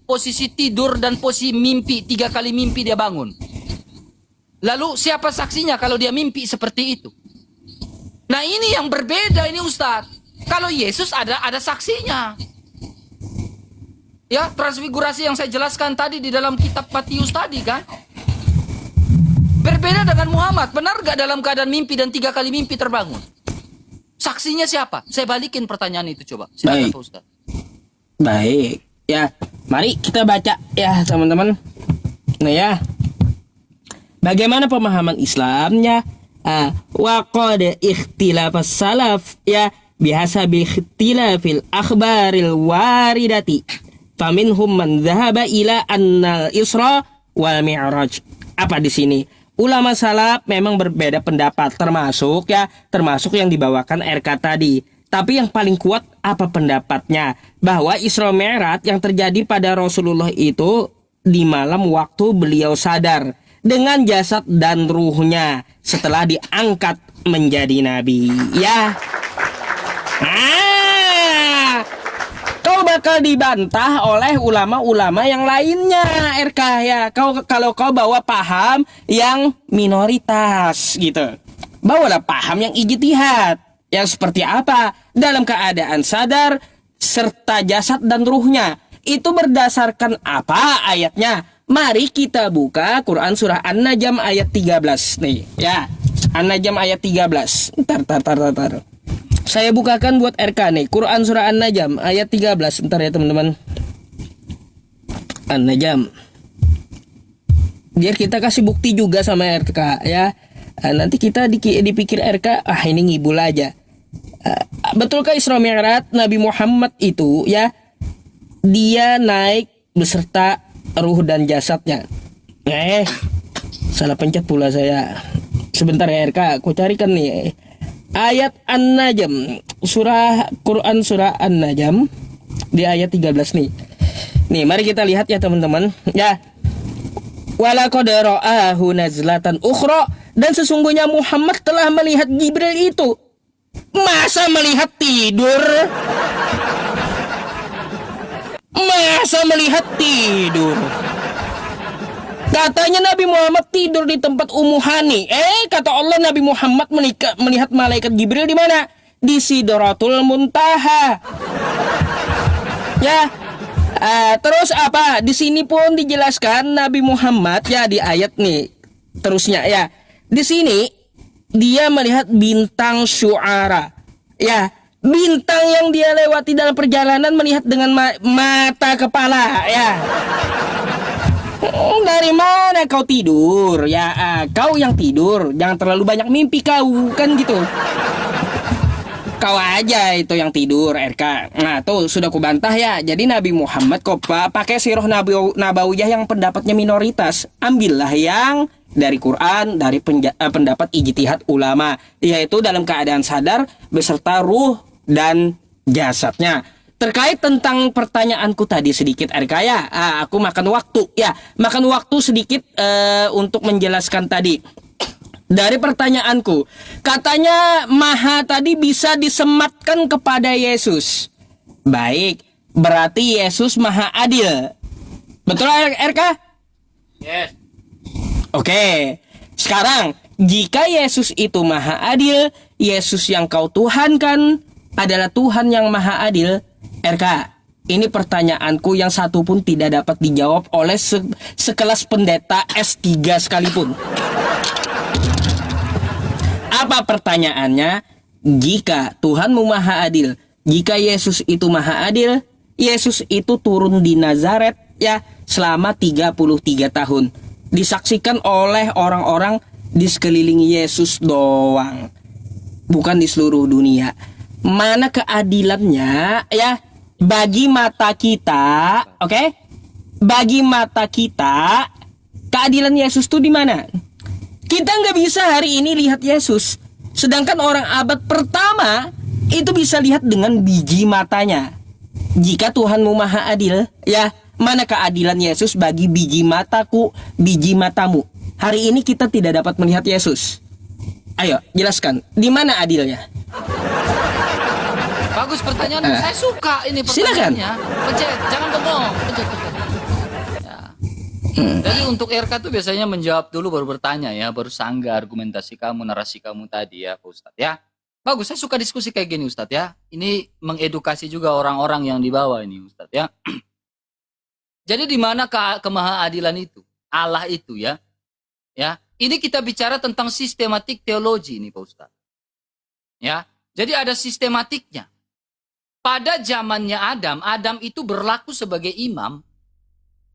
posisi tidur dan posisi mimpi, 3 kali mimpi dia bangun? Lalu siapa saksinya kalau dia mimpi seperti itu? Nah, ini yang berbeda ini Ustadz. Kalau Yesus ada saksinya. Ya, transfigurasi yang saya jelaskan tadi di dalam kitab Matius tadi kan. Berbeda dengan Muhammad. Benar gak dalam keadaan mimpi dan 3 kali mimpi terbangun? Saksinya siapa? Saya balikin pertanyaan itu coba. Silakan Pak Ustadz. Baik. Ya, mari kita baca ya teman-teman. Nah ya. Bagaimana pemahaman Islamnya? Wa qad ikhtilafas salaf ya bihasabi ikhtilafil akhbaril waridati. Faminhum man dhahaba ila annal Isra wal Mi'raj. Apa di sini? Ulama salaf memang berbeda pendapat termasuk yang dibawakan RK tadi. Tapi yang paling kuat apa pendapatnya? Bahwa Isra Mi'raj yang terjadi pada Rasulullah itu di malam waktu beliau sadar dengan jasad dan ruhnya setelah diangkat menjadi nabi. Ya. Kau bakal dibantah oleh ulama-ulama yang lainnya, RK ya. Kalau kau bawa paham yang minoritas gitu. Bawalah paham yang ijtihad. Yang seperti apa? Dalam keadaan sadar serta jasad dan ruhnya. Itu berdasarkan apa ayatnya? Mari kita buka Quran surah An-Najm ayat 13 nih ya. An-Najm ayat 13. Ntar. Saya bukakan buat RK nih. Quran surah An-Najm ayat 13. Bentar ya teman-teman. An-Najm. Biar kita kasih bukti juga sama RK ya. Nanti kita dipikir RK, ini ngibul aja. Betulkah Isra Mi'raj Nabi Muhammad itu ya, dia naik beserta ruh dan jasadnya? Salah pencet pula saya. Sebentar ya RK, aku carikan nih ayat An-Najm, Quran surah An-Najm di ayat 13 nih. Nih, mari kita lihat ya teman-teman. Ya. Walaqad ra'ahu nazlatan ukhra, dan sesungguhnya Muhammad telah melihat Jibril itu. Masa melihat tidur? Masa melihat tidur? Katanya Nabi Muhammad tidur di tempat Ummu Hani. Kata Allah Nabi Muhammad melihat malaikat Jibril di mana? Di Sidratul Muntaha. Ya. Terus apa? Di sini pun dijelaskan Nabi Muhammad ya di ayat nih. Terusnya ya. Di sini dia melihat bintang syu'ara. Ya, bintang yang dia lewati dalam perjalanan melihat dengan mata kepala ya. Dari mana kau tidur? Ya, kau yang tidur, jangan terlalu banyak mimpi kau, kan gitu. Kau aja itu yang tidur, RK. Nah, tuh sudah kubantah ya. Jadi Nabi Muhammad kok pakai sirah nabawiyah yang pendapatnya minoritas. Ambillah yang dari Quran, dari pendapat ijtihad ulama, yaitu dalam keadaan sadar beserta ruh dan jasadnya. terkait tentang pertanyaanku tadi sedikit RK ya. Aku makan waktu ya, makan waktu sedikit untuk menjelaskan tadi. Dari pertanyaanku, katanya Maha tadi bisa disematkan kepada Yesus. Baik, berarti Yesus Maha Adil. Betul RK? Yes. Oke, sekarang jika Yesus itu Maha Adil, Yesus yang kau tuhankan adalah Tuhan yang Maha Adil, RK, ini pertanyaanku yang satu pun tidak dapat dijawab oleh sekelas pendeta S3 sekalipun. Apa pertanyaannya? Jika Tuhanmu Maha Adil, jika Yesus itu Maha Adil, Yesus itu turun di Nazaret ya selama 33 tahun. Disaksikan oleh orang-orang di sekeliling Yesus doang, bukan di seluruh dunia. Mana keadilannya ya bagi mata kita, oke? Bagi mata kita, keadilan Yesus tuh di mana? Kita nggak bisa hari ini lihat Yesus, sedangkan orang abad pertama itu bisa lihat dengan biji matanya. Jika Tuhanmu Maha Adil, ya mana keadilan Yesus bagi biji mataku, biji matamu? Hari ini kita tidak dapat melihat Yesus. Ayo, jelaskan, di mana adilnya? Bagus pertanyaan. Saya suka ini pertanyaannya. Pencet, jangan bengong. Pencet. Ya. Jadi untuk RK tuh biasanya menjawab dulu baru bertanya ya, baru sanggah argumentasi kamu, narasi kamu tadi ya, Pak Ustadz ya. Bagus, saya suka diskusi kayak gini Ustadz ya. Ini mengedukasi juga orang-orang yang di bawah ini Ustadz ya. Jadi di mana kemahaadilan itu? Allah itu ya. Ya, ini kita bicara tentang sistematik teologi ini Pak Ustadz. Ya, jadi ada sistematiknya. Pada zamannya Adam, Adam itu berlaku sebagai imam.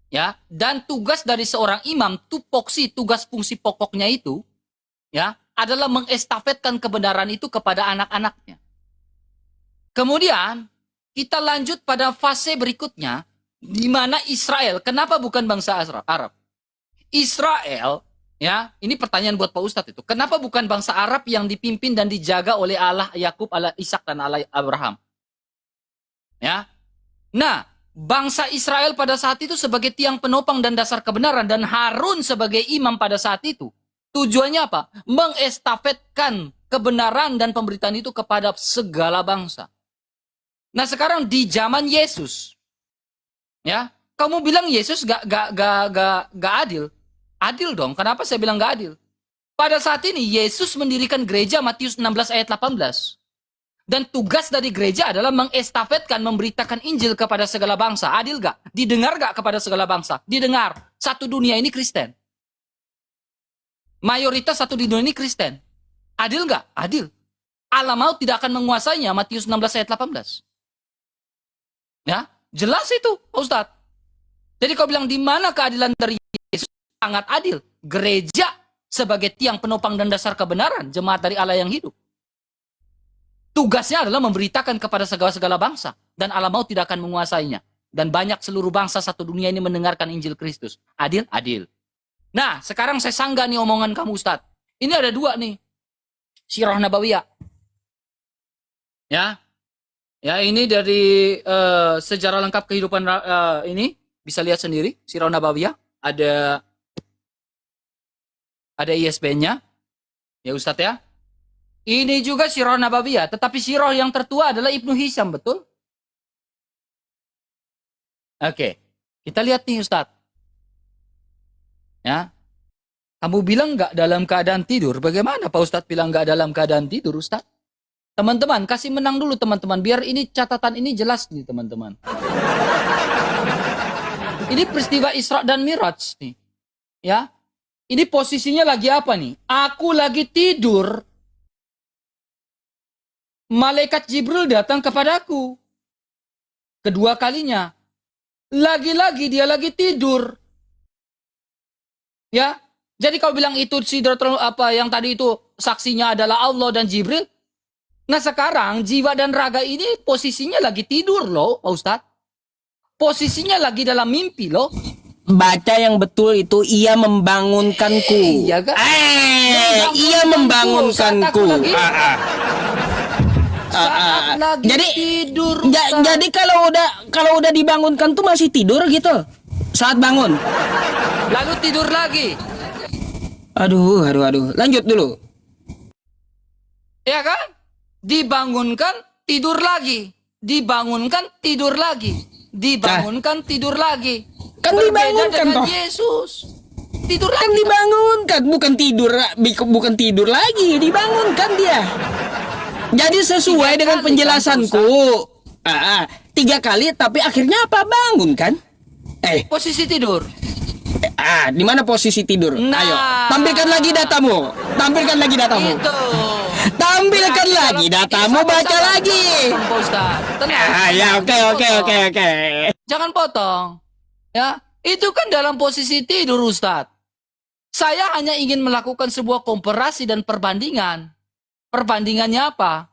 Ya, dan tugas dari seorang imam, tupoksi, tugas fungsi pokoknya itu ya, adalah mengestafetkan kebenaran itu kepada anak-anaknya. Kemudian kita lanjut pada fase berikutnya, di mana Israel, kenapa bukan bangsa Arab? Israel, ya, ini pertanyaan buat Pak Ustadz itu. Kenapa bukan bangsa Arab yang dipimpin dan dijaga oleh Allah Yakub, Allah Ishak dan Allah Abraham? Ya. Nah, bangsa Israel pada saat itu sebagai tiang penopang dan dasar kebenaran, dan Harun sebagai imam pada saat itu. Tujuannya apa? Mengestafetkan kebenaran dan pemberitaan itu kepada segala bangsa. Nah, sekarang di zaman Yesus, ya, kamu bilang Yesus gak adil. Adil dong. Kenapa saya bilang gak adil? Pada saat ini Yesus mendirikan gereja, Matius 16 ayat 18. Dan tugas dari gereja adalah mengestafetkan, memberitakan Injil kepada segala bangsa. Adil gak? Didengar gak kepada segala bangsa? Didengar. Satu dunia ini Kristen. Mayoritas satu di dunia ini Kristen. Adil gak? Adil. Allah maut tidak akan menguasainya, Matius 16 ayat 18. Ya, jelas itu, Pak Ustadz. Jadi kau bilang di mana keadilan dari Yesus? Sangat adil. Gereja sebagai tiang penopang dan dasar kebenaran, jemaat dari Allah yang hidup. Tugasnya adalah memberitakan kepada segala bangsa. Dan Allah maut tidak akan menguasainya. Dan banyak seluruh bangsa satu dunia ini mendengarkan Injil Kristus. Adil? Adil. Nah, sekarang saya sanggah nih omongan kamu Ustadz. Ini ada dua nih. Sirah Nabawiyah. Ya. Ya, ini dari sejarah lengkap kehidupan ini. Bisa lihat sendiri. Sirah Nabawiyah. Ada ISBN-nya. Ya Ustadz ya. Ini juga Sirah Nabawiyah, tetapi sirah yang tertua adalah Ibnu Hisham, betul? Oke, kita lihat nih Ustadz. Ya, kamu bilang nggak dalam keadaan tidur. Bagaimana Pak Ustadz bilang nggak dalam keadaan tidur, Ustadz? Teman-teman, kasih menang dulu teman-teman, biar ini catatan ini jelas nih teman-teman. Ini peristiwa Isra dan Miraj nih. Ya, ini posisinya lagi apa nih? Aku lagi tidur. Malaikat Jibril datang kepadaku. Kedua kalinya. Lagi-lagi dia lagi tidur. Ya. Jadi kau bilang itu Sidratul apa yang tadi itu saksinya adalah Allah dan Jibril. Nah sekarang jiwa dan raga ini posisinya lagi tidur loh, Pak Ustadz. Posisinya lagi dalam mimpi loh. Baca yang betul itu, ia membangunkanku. Iya kan? Ia membangunkanku. Saat lagi jadi tidur. jadi kalau udah dibangunkan tuh masih tidur gitu saat bangun. Lalu tidur lagi. Aduh. Lanjut dulu. Ya kan? Dibangunkan, tidur lagi. Dibangunkan, tidur lagi. Dibangunkan, tidur lagi. Kan Berbeda dibangunkan dengan toh. Yesus. Tidur Kan lagi. dibangunkan, bukan tidur lagi, dibangunkan dia. Jadi sesuai 3 dengan kali, penjelasanku. 3 kali, tapi akhirnya apa? Bangun kan? Posisi tidur. Di mana posisi tidur? Nah. Ayo, tampilkan lagi datamu. Tampilkan lagi datamu. Itu. Tampilkan Berarti lagi dalam- datamu, Sabar, baca sabar. lagi. Jangan potong, Pak Ustaz. Tenang. Ya, oke. Jangan potong. Ya, itu kan dalam posisi tidur, Ustadz. Saya hanya ingin melakukan sebuah komparasi dan perbandingan. Perbandingannya apa?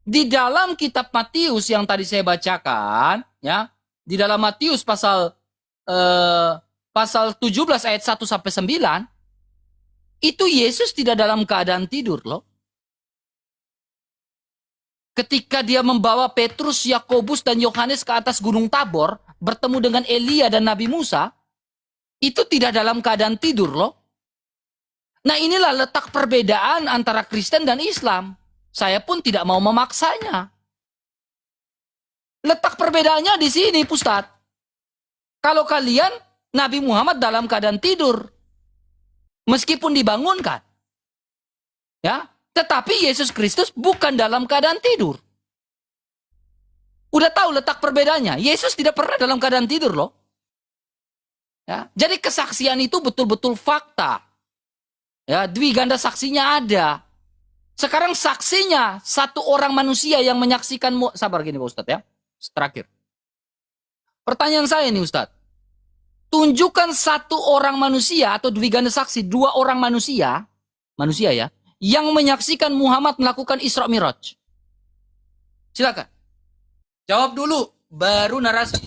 Di dalam kitab Matius yang tadi saya bacakan, ya, di dalam Matius pasal 17 ayat 1 sampai 9, itu Yesus tidak dalam keadaan tidur loh. Ketika dia membawa Petrus, Yakobus, dan Yohanes ke atas Gunung Tabor, bertemu dengan Elia dan Nabi Musa, itu tidak dalam keadaan tidur loh. Nah, inilah letak perbedaan antara Kristen dan Islam. Saya pun tidak mau memaksanya. Letak perbedaannya di sini, Ustadz. Kalau kalian, Nabi Muhammad dalam keadaan tidur, meskipun dibangunkan. Ya, tetapi Yesus Kristus bukan dalam keadaan tidur. Udah tahu letak perbedaannya. Yesus tidak pernah dalam keadaan tidur loh. Ya, jadi kesaksian itu betul-betul fakta. Ya, dwiganda saksinya ada. Sekarang saksinya satu orang manusia yang menyaksikan. Sabar gini Pak Ustadz ya. Terakhir. Pertanyaan saya nih Ustadz. Tunjukkan satu orang manusia atau dwiganda saksi, 2 orang manusia ya, yang menyaksikan Muhammad melakukan Isra Miraj. Silakan. Jawab dulu, baru narasi.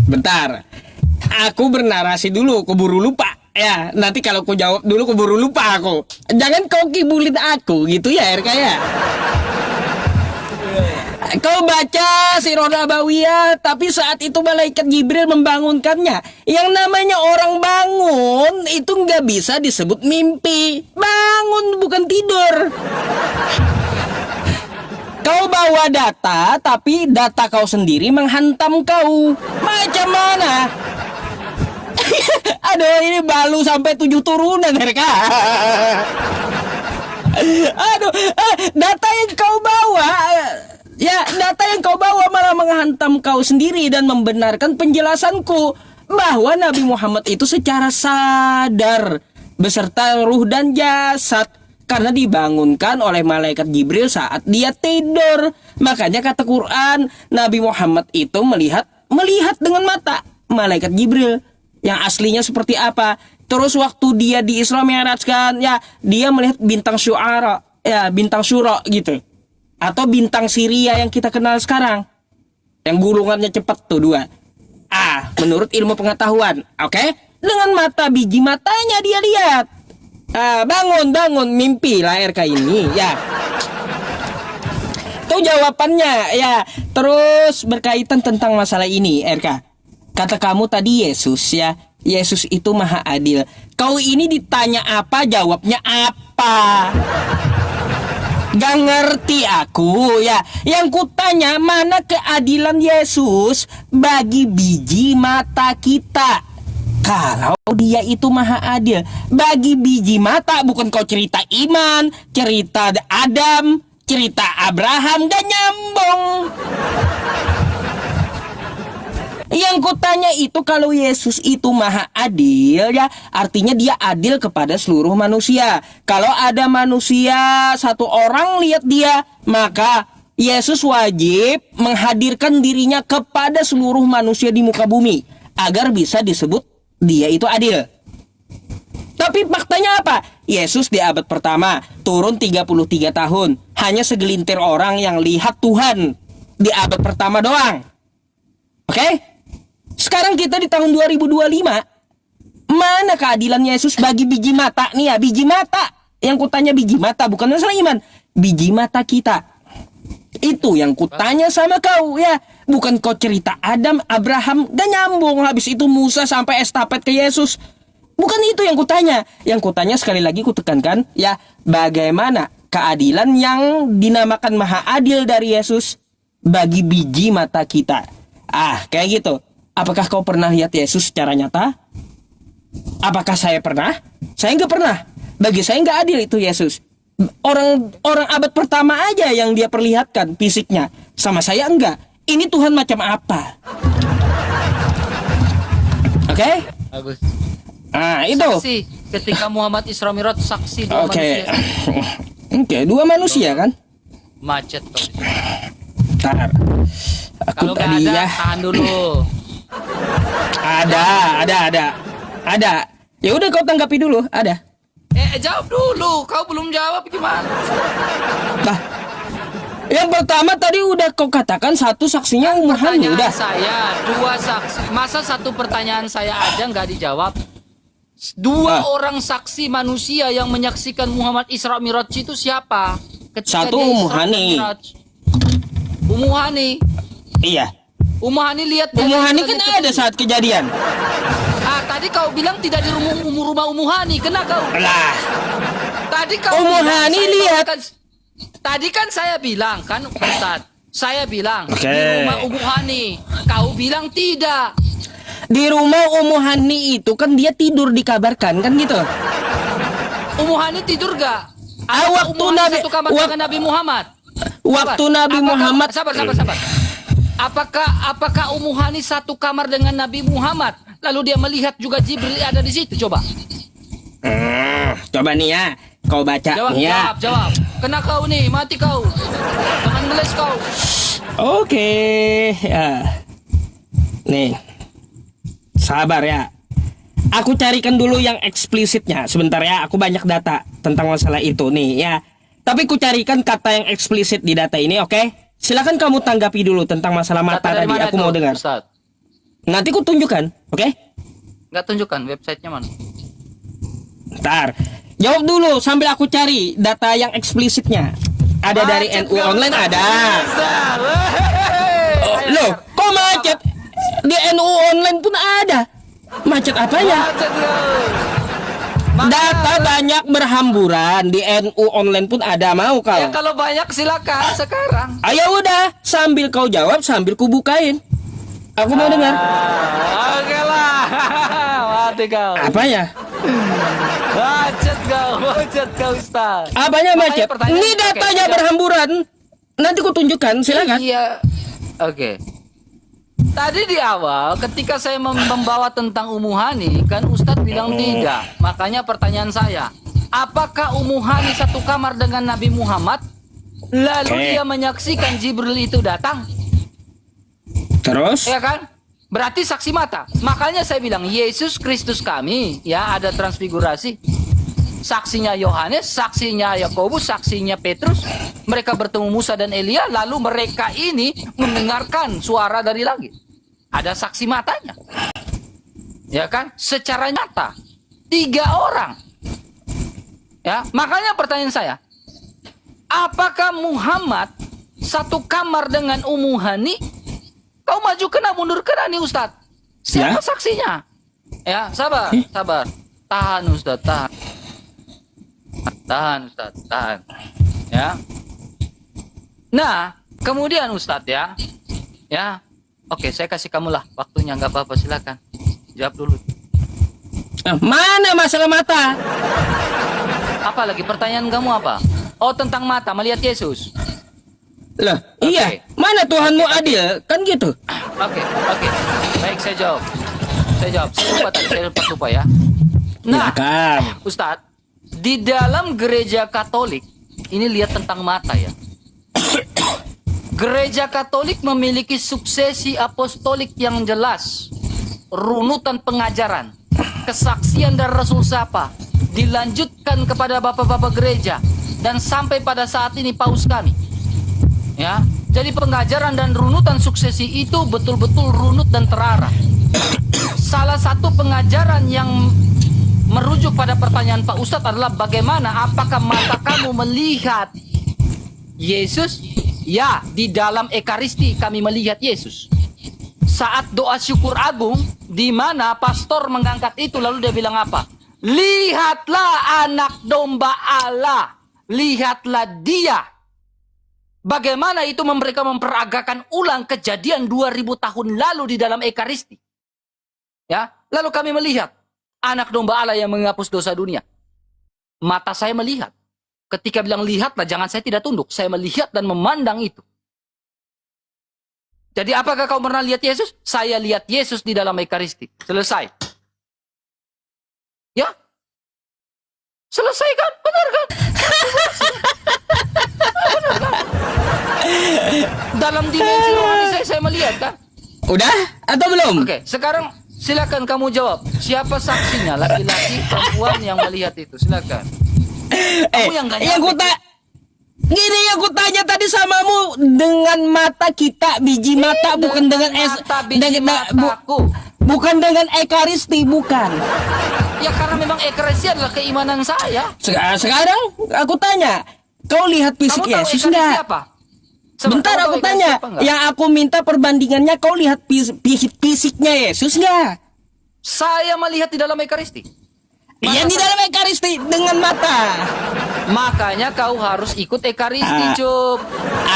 Bentar. Aku bernarasi dulu, keburu lupa. Ya, nanti kalau kau jawab dulu keburu lupa aku. Jangan kau kibulin aku gitu ya, RK ya. Kau baca Sirah Nabawiyah, tapi saat itu malaikat Jibril membangunkannya. Yang namanya orang bangun itu nggak bisa disebut mimpi. Bangun bukan tidur. Kau bawa data, tapi data kau sendiri menghantam kau. Macam mana? Aduh, ini balu sampai 7 turunan, RK. Aduh, data yang kau bawa, data yang kau bawa malah menghantam kau sendiri dan membenarkan penjelasanku bahwa Nabi Muhammad itu secara sadar beserta ruh dan jasad karena dibangunkan oleh malaikat Jibril saat dia tidur. Makanya kata Quran, Nabi Muhammad itu melihat dengan mata malaikat Jibril yang aslinya seperti apa. Terus waktu dia di Isra Mi'rajkan, ya dia melihat bintang syu'ara, ya bintang syura gitu. Atau bintang Syria yang kita kenal sekarang. Yang gulungannya cepat tuh 2. Menurut ilmu pengetahuan, oke? Dengan mata biji matanya dia lihat. Bangun, mimpi lah RK ini, ya. Itu jawabannya, ya. Terus berkaitan tentang masalah ini, RK. Kata kamu tadi Yesus ya, Yesus itu maha adil. Kau ini ditanya apa, jawabnya apa? Gak ngerti aku ya. Yang kutanya mana keadilan Yesus bagi biji mata kita. Kalau dia itu maha adil bagi biji mata, bukan kau cerita iman, cerita Adam, cerita Abraham, gak nyambung. Yang kutanya itu kalau Yesus itu maha adil ya, artinya dia adil kepada seluruh manusia. Kalau ada manusia 1 orang lihat dia, maka Yesus wajib menghadirkan dirinya kepada seluruh manusia di muka bumi agar bisa disebut dia itu adil. Tapi faktanya apa? Yesus di abad pertama turun 33 tahun. Hanya segelintir orang yang lihat Tuhan di abad pertama doang. Oke? Sekarang kita di tahun 2025. Mana keadilan Yesus bagi biji mata nih ya, biji mata. Yang kutanya biji mata bukan masalah iman, biji mata kita. Itu yang kutanya sama kau ya. Bukan kau cerita Adam, Abraham, dan nyambung habis itu Musa sampai estafet ke Yesus. Bukan itu yang kutanya. Yang kutanya sekali lagi kutekankan ya, bagaimana keadilan yang dinamakan maha adil dari Yesus bagi biji mata kita. Kayak gitu. Apakah kau pernah lihat Yesus secara nyata? Apakah saya pernah? Saya nggak pernah. Bagi saya nggak adil itu Yesus. Orang abad pertama aja yang dia perlihatkan fisiknya. Sama saya enggak. Ini Tuhan macam apa? Oke? Bagus. Itu. Saksi ketika Muhammad Isra Mi'raj, saksi dua Oke. manusia. Oke, dua manusia kan? Macet kau. Ntar. Aku Kalau nggak tadi ada, ya. tahan dulu. Ada. Ya udah kau tanggapi dulu. Ada. Jawab dulu. Kau belum jawab gimana? Nah, yang pertama tadi udah kau katakan satu saksinya Muhammad. Pertanyaan Udah. saya, dua saksi. Masa satu pertanyaan saya aja nggak dijawab? Dua orang saksi manusia yang menyaksikan Muhammad Isra Mi'raj itu siapa? Satu dia Isra Ummu Hani. Mi'raj. Ummu Hani. Iya. Ummu Hani lihat. Ummu Hani kan ada saat kejadian. Tadi kau bilang tidak di rumah Ummu Hani. Kena kau. Lah. Tadi kau Ummu bilang Hani saya lihat. Tadi kan saya bilang kan Ustaz. Saya bilang Oke. di rumah Ummu Hani. Kau bilang tidak. Di rumah Ummu Hani itu kan dia tidur dikabarkan kan gitu. Ummu Hani tidur gak? Waktu Ummu Hani Nabi satu kamar dengan Nabi Muhammad. waktu Nabi Muhammad Sabar. Apakah Ummu Hani satu kamar dengan Nabi Muhammad? Lalu dia melihat juga Jibril ada di situ, coba. Coba nih ya, kau baca nih ya. Jawab. Kena kau nih, mati kau. Jangan ngeles kau. Oke, ya. Nih, sabar ya. Aku carikan dulu yang eksplisitnya. Sebentar ya, aku banyak data tentang masalah itu nih ya. Tapi ku carikan kata yang eksplisit di data ini, oke? Silakan kamu tanggapi dulu tentang masalah mata Data dari tadi. mana Aku itu, mau dengar. Ustaz? Nanti ku tunjukkan, oke? Nggak tunjukkan websitenya mana? Ntar, jawab dulu sambil aku cari data yang eksplisitnya. Ada dari Macet NU kau, Online Ustaz. ada. Ustaz. Loh, kok macet? Di NU Online pun ada. Macet apanya? Macet kau. Data banyak berhamburan di NU Online pun ada, mau kau? Ya kalau banyak silakan sekarang. Ayo udah, sambil kau jawab sambil ku bukain. Aku mau dengar. Oke lah. Mati kau. Apanya? Macet kau Ustaz. Apanya Makanya macet? pertanyaan- Ini oke, datanya tidak- berhamburan. Nanti ku tunjukkan, silakan. Iya. Oke. Tadi di awal ketika saya membawa tentang Ummu Hani, kan Ustadz bilang tidak. Makanya pertanyaan saya, apakah Ummu Hani satu kamar dengan Nabi Muhammad? Lalu Oke. dia menyaksikan Jibril itu datang, Terus? ya kan? Berarti saksi mata. Makanya saya bilang Yesus Kristus kami, ya ada transfigurasi. Saksinya Yohanes, saksinya Yakobus, saksinya Petrus. Mereka bertemu Musa dan Elia, lalu mereka ini mendengarkan suara dari langit. Ada saksi matanya. Ya kan? Secara nyata. 3 orang. Ya, makanya pertanyaan saya, apakah Muhammad satu kamar dengan Ummu Hani? Kau maju kena mundur kena nih Ustadz. Siapa Ya. saksinya? Ya, sabar. Tahan Ustadz, tahan. Tahan Ustadz, tahan. Ya. Nah, kemudian Ustadz ya. Ya. Oke, saya kasih kamu lah waktunya, nggak apa-apa, silakan. Jawab dulu. Mana masalah mata? Apa lagi pertanyaan kamu apa? Oh, tentang mata, melihat Yesus. Loh, Oke. iya. Mana Tuhanmu adil? Kan gitu. Oke. Baik, saya jawab. Saya lupa tadi, saya lupa ya. Nah, Silakan. Ustadz, di dalam gereja Katolik, ini lihat tentang mata ya. Gereja Katolik memiliki suksesi apostolik yang jelas, runutan pengajaran, kesaksian dari Rasul Sapa, dilanjutkan kepada bapak-bapak gereja, dan sampai pada saat ini paus kami. Ya, jadi pengajaran dan runutan suksesi itu betul-betul runut dan terarah. Salah satu pengajaran yang merujuk pada pertanyaan Pak Ustadz adalah bagaimana, apakah mata kamu melihat Yesus? Ya, di dalam Ekaristi kami melihat Yesus. Saat doa syukur agung, di mana pastor mengangkat itu, lalu dia bilang apa? Lihatlah anak domba Allah. Lihatlah dia. Bagaimana itu mereka memperagakan ulang kejadian 2000 tahun lalu di dalam Ekaristi. Ya, lalu kami melihat anak domba Allah yang menghapus dosa dunia. Mata saya melihat. Ketika bilang lihatlah, jangan saya tidak tunduk. Saya melihat dan memandang itu. Jadi apakah kau pernah lihat Yesus? Saya lihat Yesus di dalam Ekaristi. Selesai. Ya? Selesai kan? Benar kan? Benar kan? Dalam dimensi rohani saya melihat kan? Udah atau belum? Oke, sekarang silakan kamu jawab. Siapa saksinya? Laki-laki, perempuan yang melihat itu? Silakan. Kamu yang gak nyampe. Gini yang kutanya tadi samamu dengan mata kita, biji mata, bukan dengan bukan dengan Ekaristi, bukan. Ya karena memang Ekaristi adalah keimanan saya. Sekarang aku tanya, kau lihat fisik Kamu tahu Yesus Ekaristi enggak? apa? Sebentar aku tanya, yang aku minta perbandingannya, kau lihat fisiknya Yesus enggak? Saya melihat di dalam Ekaristi. Iya di dalam Ekaristi dengan mata. Makanya kau harus ikut Ekaristi, Cup.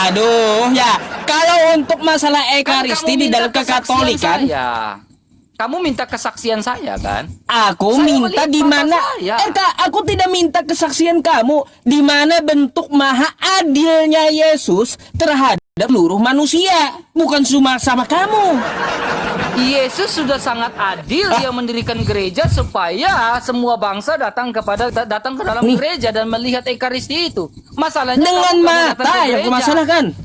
Aduh, ya. Kalau untuk masalah Ekaristi di dalam kekatolikan, kamu minta kesaksian saya kan? Aku Saya minta di mana? Aku tidak minta kesaksian kamu di mana bentuk maha adilnya Yesus terhadap seluruh manusia, bukan cuma sama kamu. Yesus sudah sangat adil, dia mendirikan gereja supaya semua bangsa datang ke dalam gereja dan melihat Ekaristi itu. Masalahnya dengan mata yang permasalahkan.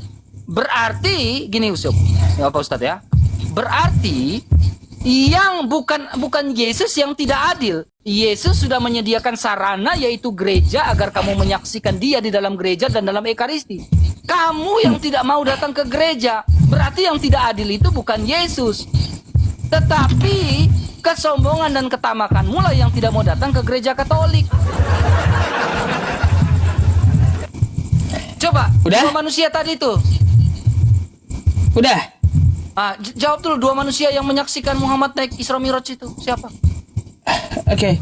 Berarti gini Yusuf, ya Pak Ustadz ya. Berarti yang bukan Yesus yang tidak adil. Yesus sudah menyediakan sarana yaitu gereja agar kamu menyaksikan dia di dalam gereja dan dalam Ekaristi. Kamu yang tidak mau datang ke gereja, berarti yang tidak adil itu bukan Yesus. Tetapi kesombongan dan ketamakan mulai yang tidak mau datang ke gereja Katolik. Coba, udah? Dua manusia tadi tuh. Udah. Jawab dulu, dua manusia yang menyaksikan Muhammad naik Isra Mi'raj itu siapa? Oke.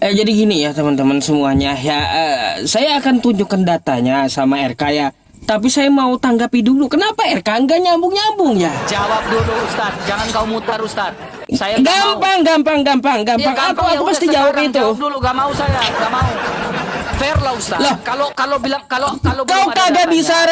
Jadi gini ya teman-teman semuanya ya, saya akan tunjukkan datanya sama RK ya. Tapi saya mau tanggapi dulu, kenapa RK enggak nyambung-nyambung ya? Jawab dulu Ustadz, jangan kau mutar Ustadz. Saya gampang. Ya, Aku pasti jawab itu. Jawab dulu, gak mau saya, gak mau. Fair lah Ustadz. Kalau bilang kalau kau kagak bisa.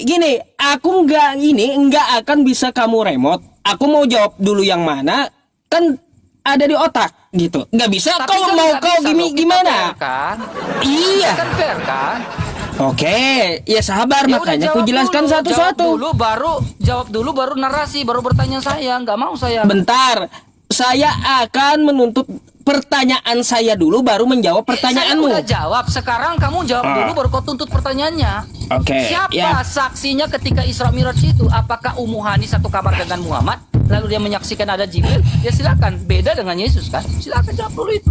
Gini, aku enggak akan bisa kamu remote. Aku mau jawab dulu yang mana, kan ada di otak gitu. Nggak bisa. Tapi kau mau kau gimana? Kan? Iya. Kan fair kan? Oke, ya sabar ya makanya aku jelaskan satu-satu. Jawab dulu baru narasi, baru bertanya saya, nggak mau saya. Bentar, saya akan menuntut pertanyaan saya dulu baru menjawab pertanyaanmu. Saya udah jawab, sekarang kamu jawab dulu baru kau tuntut pertanyaannya. Oke. Siapa saksinya ketika Isra Mi'raj itu? Apakah Ummu Hani satu kamar dengan Muhammad? Lalu dia menyaksikan ada Jibril? Ya silakan, beda dengan Yesus kan? Silakan jawab dulu itu.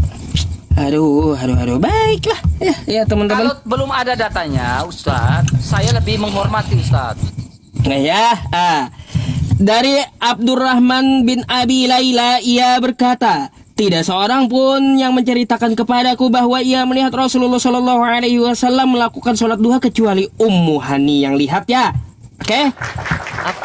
Aduh, baiklah. Ya teman-teman. Kalau belum ada datanya, Ustadz, saya lebih menghormati Ustadz. Nah ya, dari Abdurrahman bin Abi Laila, ia berkata, tidak seorang pun yang menceritakan kepadaku bahwa ia melihat Rasulullah Shallallahu Alaihi Wasallam melakukan sholat duha kecuali Ummu Hani yang lihat ya. Oke?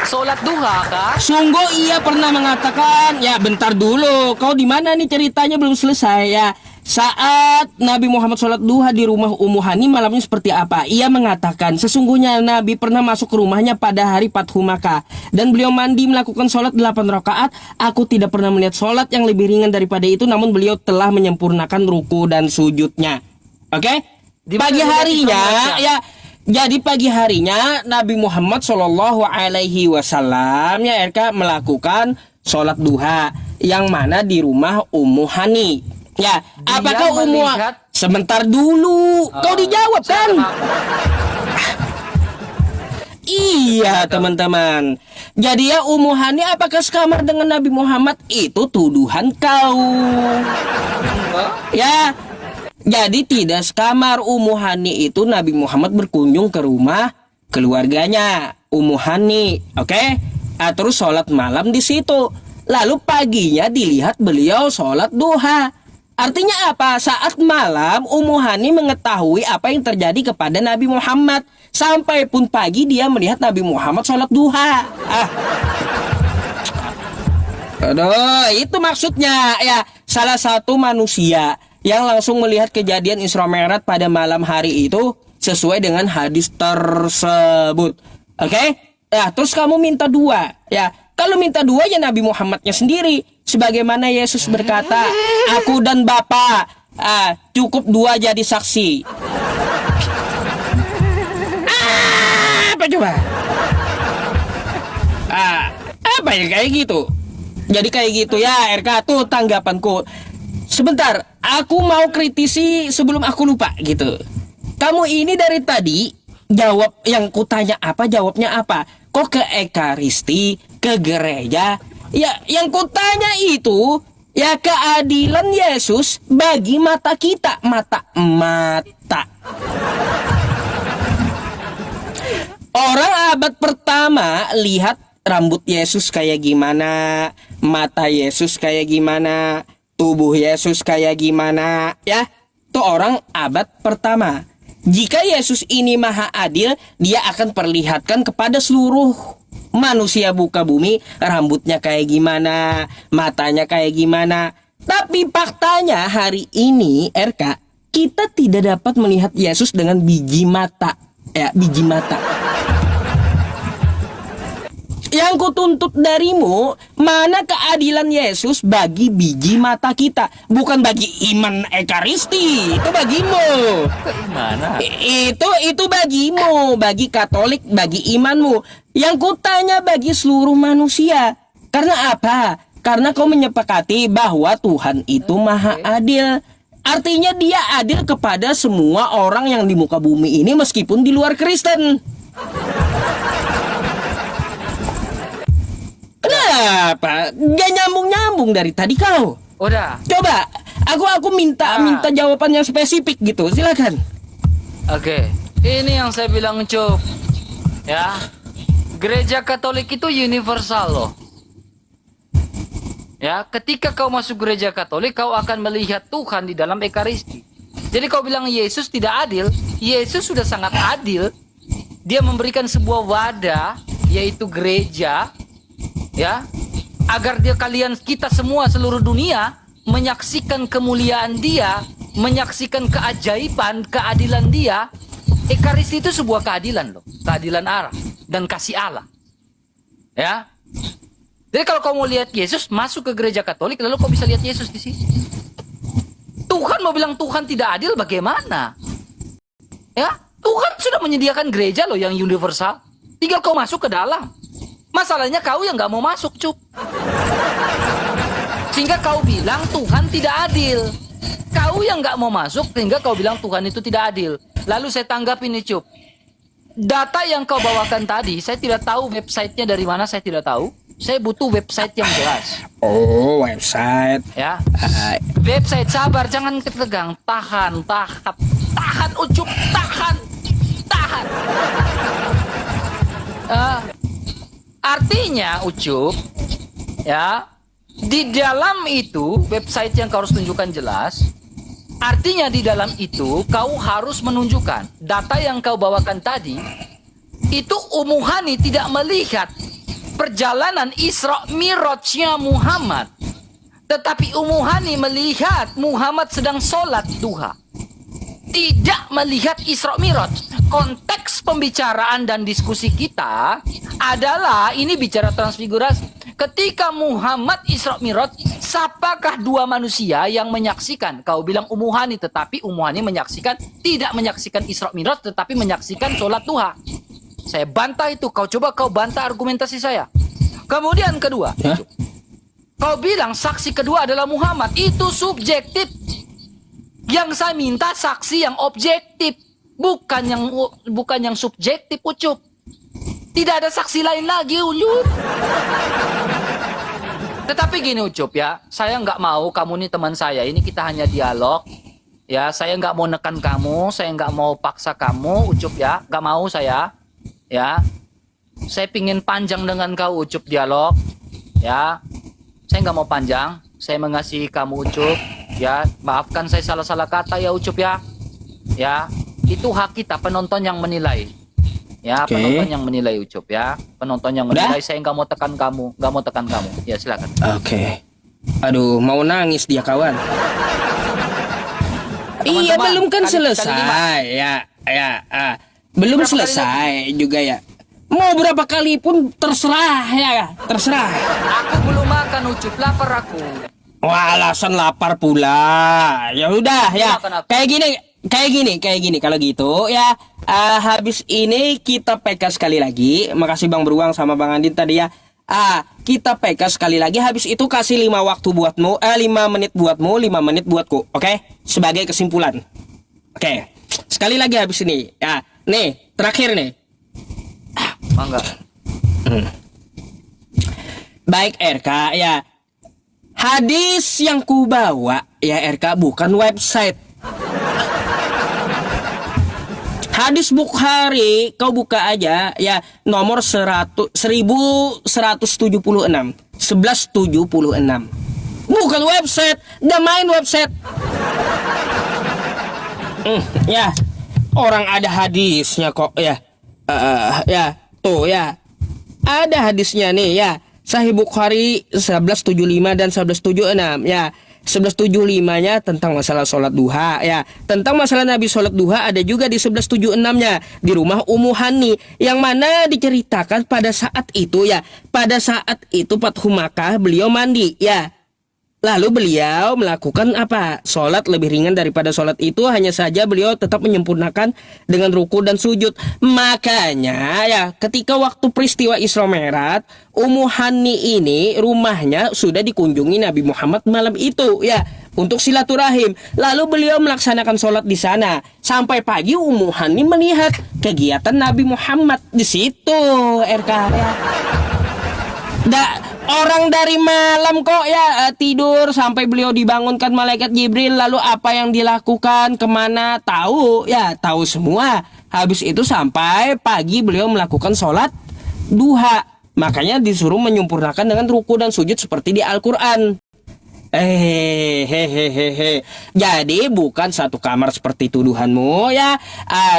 Sholat duha kah? Sungguh ia pernah mengatakan, ya bentar dulu, kau di mana nih ceritanya belum selesai ya. Saat Nabi Muhammad sholat duha di rumah Ummu Hani malamnya seperti apa? Ia mengatakan, sesungguhnya Nabi pernah masuk ke rumahnya pada hari Fathu Makkah dan beliau mandi melakukan sholat 8 rakaat. Aku tidak pernah melihat sholat yang lebih ringan daripada itu, namun beliau telah menyempurnakan ruku dan sujudnya. Oke? Pagi harinya ya. Jadi pagi harinya Nabi Muhammad Shallallahu Alaihi Wasallam ya RK melakukan sholat duha yang mana di rumah Ummu Hani. Ya, apakah Ummu? Sebentar dulu, kau dijawab kan? Iya teman-teman. Jadi ya Ummu Hani apakah sekamar dengan Nabi Muhammad? Itu tuduhan kau. Ya. Jadi tidak sekamar Ummu Hani itu Nabi Muhammad berkunjung ke rumah keluarganya, Ummu Hani, oke? Terus sholat malam di situ. Lalu paginya dilihat beliau sholat duha. Artinya apa? Saat malam Ummu Hani mengetahui apa yang terjadi kepada Nabi Muhammad. Sampai pun pagi dia melihat Nabi Muhammad sholat duha. Aduh, itu maksudnya ya, salah satu manusia yang langsung melihat kejadian Isra Mi'raj pada malam hari itu sesuai dengan hadis tersebut. Oke? Ya, terus kamu minta dua. Ya, kalau minta dua ya Nabi Muhammadnya sendiri. Sebagaimana Yesus berkata, aku dan Bapa cukup dua jadi saksi. Apa coba? Apa ya kayak gitu? Jadi kayak gitu ya, RK tuh tanggapanku. Sebentar, aku mau kritisi sebelum aku lupa gitu. Kamu ini dari tadi jawab yang kutanya apa, jawabnya apa? Kok ke ekaristi, ke gereja? Ya, yang kutanya itu ya keadilan Yesus bagi mata kita, mata. Orang abad pertama lihat rambut Yesus kayak gimana, mata Yesus kayak gimana, tubuh Yesus kayak gimana, ya. Itu orang abad pertama. Jika Yesus ini maha adil, dia akan perlihatkan kepada seluruh manusia buka bumi rambutnya kayak gimana, matanya kayak gimana. Tapi faktanya hari ini RK, kita tidak dapat melihat Yesus dengan biji mata. Ya, biji mata. Yang kutuntut darimu, mana keadilan Yesus bagi biji mata kita, bukan bagi iman ekaristi. Itu bagimu. Mana? Itu bagimu, bagi Katolik, bagi imanmu. Yang kutanya bagi seluruh manusia. Karena apa? Karena kau menyepakati bahwa Tuhan itu maha adil. Artinya dia adil kepada semua orang yang di muka bumi ini meskipun di luar Kristen. Kenapa? Gak nyambung-nyambung dari tadi kau. Udah. Coba, aku minta jawaban yang spesifik gitu. Silakan. Oke. Ini yang saya bilang, Cuk. Ya. Gereja Katolik itu universal loh. Ya, ketika kau masuk gereja Katolik, kau akan melihat Tuhan di dalam ekaristi. Jadi kau bilang Yesus tidak adil, Yesus sudah sangat adil. Dia memberikan sebuah wadah, yaitu gereja, ya, agar kita semua seluruh dunia menyaksikan kemuliaan dia, menyaksikan keajaiban, keadilan dia. Ekaristi itu sebuah keadilan loh, keadilan Allah dan kasih Allah. Ya. Jadi kalau kau mau lihat Yesus, masuk ke gereja Katolik, lalu kau bisa lihat Yesus di sini. Tuhan mau bilang Tuhan tidak adil, bagaimana? Ya, Tuhan sudah menyediakan gereja loh yang universal. Tinggal kau masuk ke dalam. Masalahnya kau yang gak mau masuk, Cuk. Sehingga kau bilang Tuhan tidak adil. Kau yang gak mau masuk, sehingga kau bilang Tuhan itu tidak adil. Lalu saya tanggapi nih, Cuk. Data yang kau bawakan tadi, saya tidak tahu websitenya dari mana, saya tidak tahu. Saya butuh website yang jelas. Oh, website. Ya. Website, sabar, jangan ketegang. Tahan, Ucup, tahan. Artinya, Ucup, ya, di dalam itu website yang kau harus tunjukkan jelas. Artinya di dalam itu kau harus menunjukkan data yang kau bawakan tadi. Itu Ummu Hani tidak melihat perjalanan Isra Mi'rajnya Muhammad, tetapi Ummu Hani melihat Muhammad sedang sholat duha, tidak melihat Isra Mi'raj. Konteks pembicaraan dan diskusi kita adalah ini bicara transfigurasi. Ketika Muhammad Isra Mi'raj, siapakah dua manusia yang menyaksikan? Kau bilang Ummu Hani, tetapi Ummu Hani menyaksikan, tidak menyaksikan Isra Mi'raj, tetapi menyaksikan sholat duha. Saya bantah itu. Kau coba kau bantah argumentasi saya. Kemudian kedua, kau bilang saksi kedua adalah Muhammad. Itu subjektif. Yang saya minta saksi yang objektif, bukan yang subjektif, Ucup. Tidak ada saksi lain lagi, Ucup. Tetapi gini, Ucup, ya, saya nggak mau kamu nih teman saya. Ini kita hanya dialog. Ya, saya nggak mau nekan kamu, saya nggak mau paksa kamu, Ucup, ya, nggak mau saya. ya. Saya pingin panjang dengan kau Ucup dialog, ya. Saya nggak mau panjang. Saya mengasihi kamu Ucup, ya. Maafkan saya salah-salah kata ya Ucup ya. Ya, itu hak kita penonton yang menilai. Ya, Oke. penonton yang menilai Ucup ya. Penonton yang menilai. Saya nggak mau tekan kamu, nggak mau tekan kamu. Ya silakan. Oke. Aduh, mau nangis dia kawan. Iya, Teman-teman, belum kan kali lima. selesai. Belum Berapa kali selesai juga ya. Mau berapa kali pun terserah ya, terserah. Aku belum makan Ucup, lapar aku. Wah, alasan lapar pula. Ya udah ya. Makan apa? Kayak gini kalau gitu ya. Habis ini kita PK sekali lagi. Makasih Bang Beruang sama Bang Andin tadi ya. Kita PK sekali lagi. Habis itu kasih 5 waktu buatmu, 5 menit buatmu, 5 menit buatku. Oke? Sebagai kesimpulan. Oke. Sekali lagi habis ini. Ya, nih, terakhir nih. Mangga. Baik RK ya. Hadis yang ku bawa ya RK bukan website. Hadis Bukhari kau buka aja ya, nomor 1176. Bukan website, udah main website. Ya, orang ada hadisnya kok ya. Ya, tuh ya. Ada hadisnya nih ya. Sahih Bukhari 1175 dan 1176 ya. 1175-nya tentang masalah sholat duha ya. Tentang masalah Nabi sholat duha ada juga di 1176-nya di rumah Ummu Hani, yang mana diceritakan pada saat itu ya. Pada saat itu Fathu Makkah beliau mandi ya. Lalu beliau melakukan apa? Sholat lebih ringan daripada sholat itu, hanya saja beliau tetap menyempurnakan dengan ruku dan sujud. Makanya ya, ketika waktu peristiwa Isra Mi'raj, Ummu Hani ini rumahnya sudah dikunjungi Nabi Muhammad malam itu ya, untuk silaturahim. Lalu beliau melaksanakan sholat di sana. Sampai pagi Ummu Hani melihat kegiatan Nabi Muhammad di situ, RK ya. Orang dari malam kok ya tidur sampai beliau dibangunkan malaikat Jibril. Lalu apa yang dilakukan, kemana, tahu ya, tahu semua. Habis itu sampai pagi beliau melakukan sholat duha. Makanya disuruh menyempurnakan dengan ruku dan sujud seperti di Al-Quran. Jadi bukan satu kamar seperti tuduhanmu ya.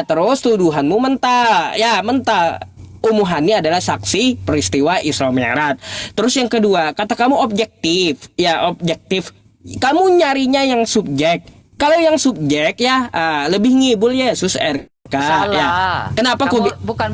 Terus tuduhanmu mentah ya, mentah. Ummu Hani adalah saksi peristiwa Isra Mi'raj. Terus yang kedua, kata kamu objektif. Ya, objektif. Kamu nyarinya yang subjek. Kalau yang subjek ya lebih ngibul Yesus RK. Salah. Ya. Kenapa Bukan.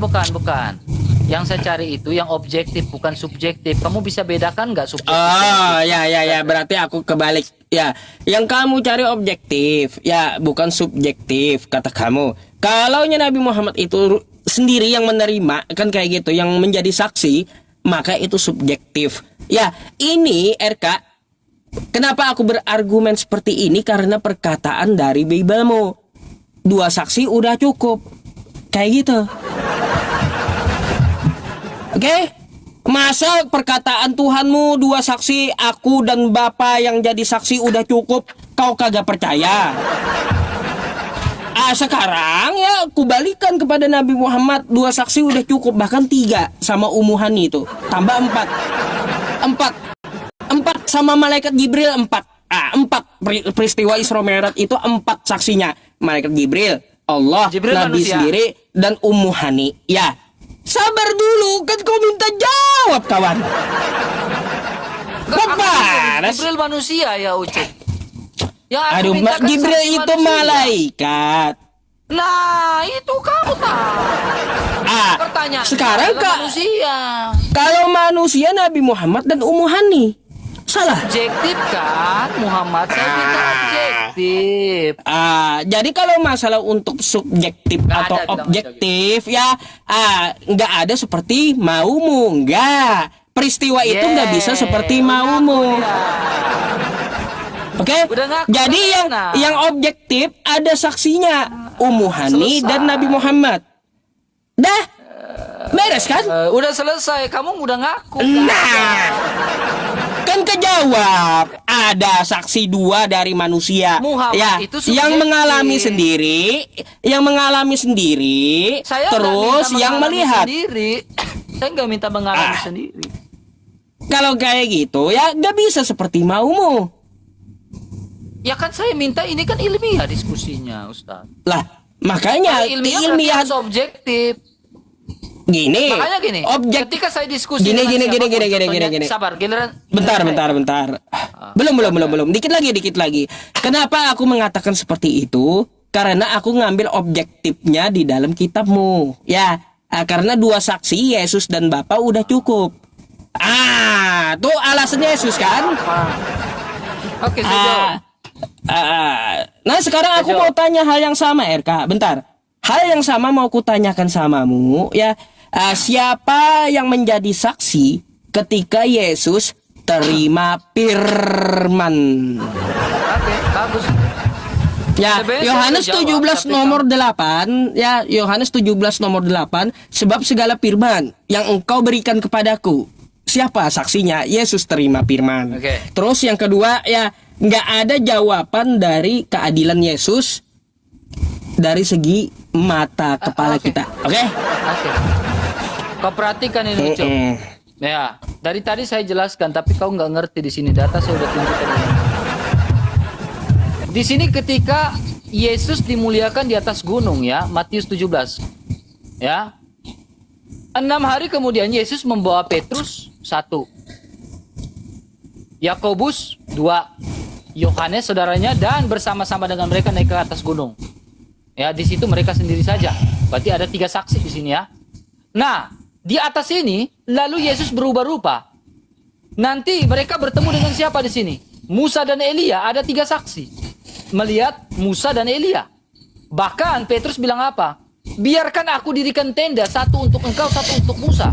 Yang saya cari itu yang objektif, bukan subjektif. Kamu bisa bedakan nggak subjektif? Oh, ya. Berarti aku kebalik. Ya, yang kamu cari objektif, ya, bukan subjektif kata kamu. Kalau Nabi Muhammad itu sendiri yang menerima, kan kayak gitu, yang menjadi saksi, maka itu subjektif. Ya, ini RK, kenapa aku berargumen seperti ini? Karena perkataan dari Biblemu. 2 saksi udah cukup. Kayak gitu. Oke? Masa perkataan Tuhanmu 2 saksi, aku dan Bapa yang jadi saksi udah cukup, kau kagak percaya? Sekarang ya aku balikan kepada Nabi Muhammad, 2 saksi udah cukup, bahkan 3 sama Ummu Hani itu, tambah 4 sama malaikat Jibril 4. 4 peristiwa Isra Mi'raj itu 4 saksinya, malaikat Jibril, Allah, Jibril Nabi manusia. sendiri dan Ummu Hani. Ya, sabar dulu, kan kau minta jawab kawan. Kok panas? Jibril manusia ya Ucup. Yang aku Aduh, mintakan Jibril saksi itu manusia. malaikat. Nah, itu kamu tahu. Pertanyaan Sekarang adalah manusia. kalau manusia Nabi Muhammad dan Ummu Hani. Salah. Objektif kan, Muhammad saya minta objektif. Jadi kalau masalah untuk subjektif Nggak atau ada, bilang objektif ya, nggak ada seperti maumu, nggak. Peristiwa itu nggak bisa seperti maumu. Oke? Udah ngaku, Jadi nah. yang objektif ada saksinya, Ummu Hani Selesai. dan Nabi Muhammad. Dah. Beres kan? Udah selesai, kamu udah ngaku. Nah, kan kejawab. Ada saksi dua dari manusia. Muhammad ya, itu subjektif. yang mengalami sendiri, Saya terus yang melihat. sendiri. Saya nggak minta mengalami sendiri. Kalau kayak gitu, ya nggak bisa seperti maumu. Ya kan saya minta ini kan ilmiah diskusinya, Ustaz. Lah, makanya Kalau ilmiah berarti ilmiah harus objektif. gini. Makanya gini, ketika saya diskusi Gini, dengan siapapun, gini. contohnya, sabar, giliran Bentar. Belum. Dikit lagi. Kenapa aku mengatakan seperti itu? Karena aku ngambil objektifnya di dalam kitabmu. Ya, karena dua saksi Yesus dan Bapa udah cukup. Tuh alasannya Yesus kan? Oke, saya jawab. Nah sekarang aku mau tanya hal yang sama, RK. Bentar. Hal yang sama mau kutanyakan samamu, ya. Siapa yang menjadi saksi ketika Yesus terima firman? Oke, bagus. Ya, Sebenarnya Yohanes saya udah jawab, 17 tapi nomor 8, ya, Yohanes 17 nomor 8, sebab segala firman yang engkau berikan kepadaku. Siapa saksinya? Yesus terima firman. Oke. Terus yang kedua, ya, nggak ada jawaban dari keadilan Yesus dari segi mata kepala oke. kita. Oke? Oke. Kau perhatikan ini, Ucup. Ya, dari tadi saya jelaskan, tapi kau nggak ngerti di sini. Data saya udah tunjukkan. Di sini ketika Yesus dimuliakan di atas gunung, ya, Matius 17. Ya. 6 hari kemudian Yesus membawa Petrus 1, Yakobus 2, Yohanes saudaranya, dan bersama-sama dengan mereka naik ke atas gunung. Ya, di situ mereka sendiri saja. Berarti ada 3 saksi di sini, ya. Nah, di atas ini lalu Yesus berubah rupa. Nanti mereka bertemu dengan siapa di sini? Musa dan Elia, ada 3 saksi. Melihat Musa dan Elia. Bahkan Petrus bilang apa? Biarkan aku dirikan tenda, satu untuk engkau, satu untuk Musa.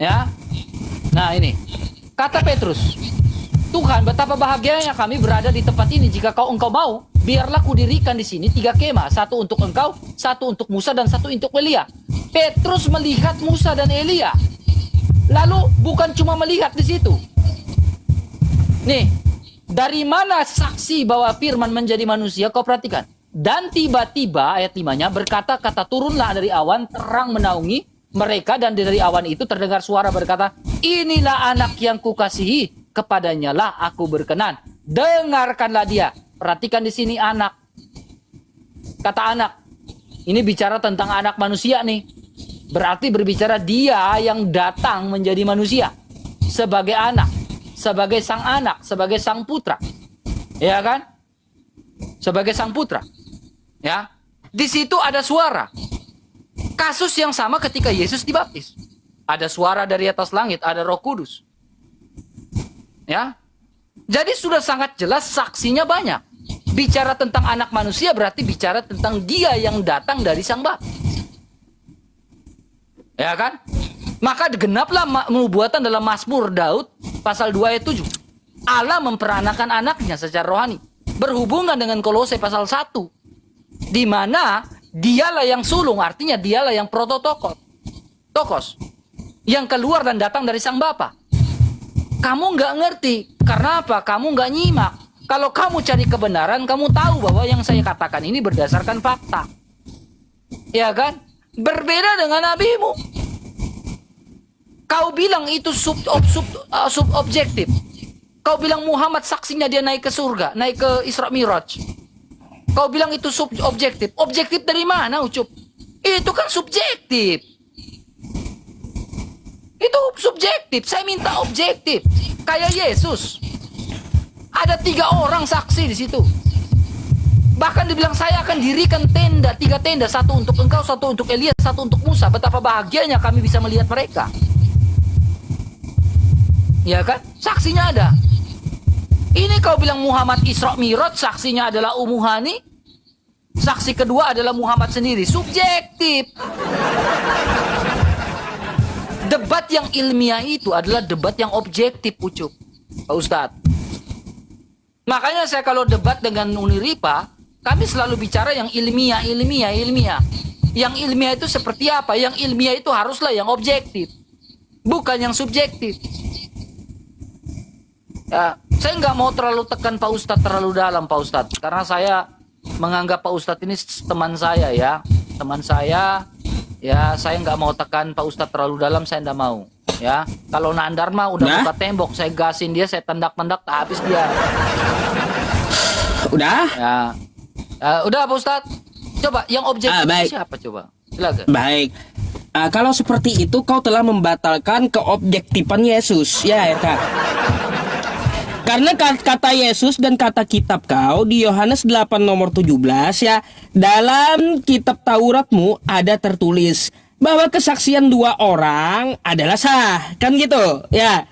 Ya. Nah, ini. Kata Petrus, Tuhan, betapa bahagianya kami berada di tempat ini. Jika engkau mau, biarlah kudirikan di sini 3 kemah, satu untuk engkau, satu untuk Musa, dan satu untuk Elia. Petrus melihat Musa dan Elia. Lalu bukan cuma melihat di situ. Nih, dari mana saksi bahwa firman menjadi manusia? Kau perhatikan. Dan tiba-tiba ayat 5-nya berkata-kata, turunlah dari awan, terang menaungi mereka, dan dari awan itu terdengar suara berkata, inilah anak yang kukasihi, kepadanya lah aku berkenan. Dengarkanlah dia. Perhatikan di sini anak. Kata anak. Ini bicara tentang anak manusia nih. Berarti berbicara dia yang datang menjadi manusia. Sebagai anak. Sebagai sang anak. Sebagai sang putra. Ya kan? Sebagai sang putra. Ya. Di situ ada suara. Kasus yang sama ketika Yesus dibaptis. Ada suara dari atas langit. Ada Roh Kudus. Ya. Jadi sudah sangat jelas saksinya banyak. Bicara tentang anak manusia berarti bicara tentang dia yang datang dari sang Bapa. Ya kan? Maka genaplah nubuatan dalam Mazmur Daud pasal 2 ayat 7. Allah memperanakan anaknya secara rohani. Berhubungan dengan Kolose pasal 1. Di mana dialah yang sulung, artinya dialah yang prototokos. Yang keluar dan datang dari sang Bapa. Kamu nggak ngerti. Karena apa? Kamu nggak nyimak. Kalau kamu cari kebenaran, kamu tahu bahwa yang saya katakan ini berdasarkan fakta. Ya kan? Berbeda dengan nabimu. Kau bilang itu subobjektif. Kau bilang Muhammad saksinya dia naik ke surga, naik ke Isra Miraj. Kau bilang itu subobjektif. Objektif dari mana, Ucup? Itu kan subjektif. Itu subjektif. Saya minta objektif. Kayak Yesus. Ada 3 orang saksi di situ. Bahkan dibilang saya akan dirikan tenda, 3 tenda, satu untuk engkau, satu untuk Elia, satu untuk Musa. Betapa bahagianya kami bisa melihat mereka. Ya kan? Saksinya ada. Ini kau bilang Muhammad Isra Miraj, saksinya adalah Umuhani. Saksi kedua adalah Muhammad sendiri. Subjektif. Debat yang ilmiah itu adalah debat yang objektif, Ucup. Pak Ustadz. Makanya saya kalau debat dengan Uniripa, kami selalu bicara yang ilmiah. Yang ilmiah itu seperti apa? Yang ilmiah itu haruslah yang objektif, bukan yang subjektif. Ya, saya nggak mau terlalu tekan Pak Ustadz terlalu dalam, Pak Ustadz, karena saya menganggap Pak Ustadz ini teman saya ya, teman saya. Ya, saya nggak mau tekan Pak Ustadz terlalu dalam, saya nggak mau. Ya, kalau nandar mah udah buka tembok, saya gasin dia, saya tendak-tendak, tak habis dia. Udah? Ya, udah Pak Ustadz. Coba yang objektif baik. siapa coba? Silakan. Baik. Kalau seperti itu kau telah membatalkan keobjektifan Yesus, ya Kak. Karena kata Yesus dan kata kitab kau di Yohanes 8 nomor 17 ya, dalam kitab Tauratmu ada tertulis bahwa kesaksian 2 orang adalah sah, kan gitu ya.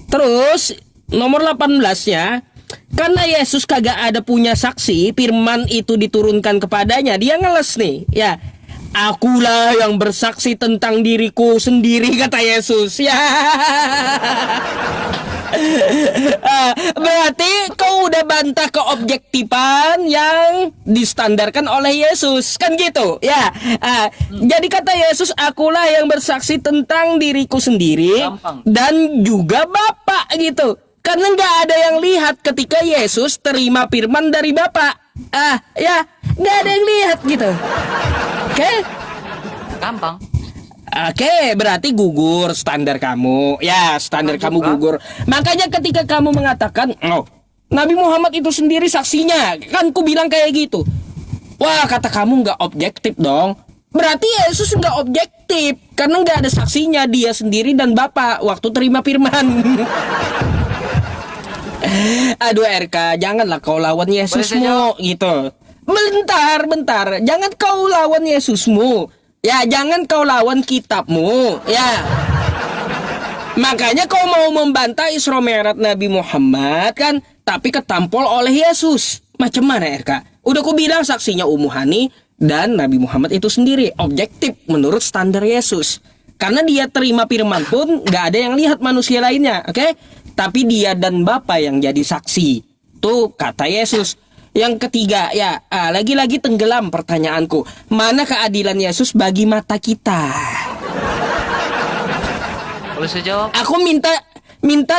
Terus nomor 18-nya, karena Yesus kagak ada punya saksi, firman itu diturunkan kepadanya, dia ngeles nih ya. Akulah yang bersaksi tentang diriku sendiri, kata Yesus ya. Berarti kau udah bantah keobjektifan yang distandarkan oleh Yesus, kan gitu ya. Jadi kata Yesus, akulah yang bersaksi tentang diriku sendiri. Gampang. Dan juga Bapa gitu. Karena nggak ada yang lihat ketika Yesus terima firman dari Bapa. Ya nggak ada yang lihat gitu. Oke? Gampang. Oke, berarti gugur standar kamu. Ya, standar kamu gugur. Makanya ketika kamu mengatakan, oh, Nabi Muhammad itu sendiri saksinya, kan ku bilang kayak gitu. Wah, kata kamu nggak objektif dong. Berarti Yesus nggak objektif, karena nggak ada saksinya, dia sendiri dan Bapa waktu terima firman. Aduh RK, janganlah kau lawan Yesusmu gitu. Bentar, jangan kau lawan Yesusmu. Ya, jangan kau lawan kitabmu. Ya. Makanya kau mau membantah Isra Mi'raj Nabi Muhammad kan, tapi ketampol oleh Yesus. Macam mana RK? Udah ku bilang saksinya Ummu Hani dan Nabi Muhammad itu sendiri objektif menurut standar Yesus. Karena dia terima firman pun gak ada yang lihat manusia lainnya, oke? Tapi dia dan Bapa yang jadi saksi. Tuh kata Yesus. Yang ketiga, ya, lagi-lagi tenggelam pertanyaanku. Mana keadilan Yesus bagi mata kita? Boleh saya jawab? Aku minta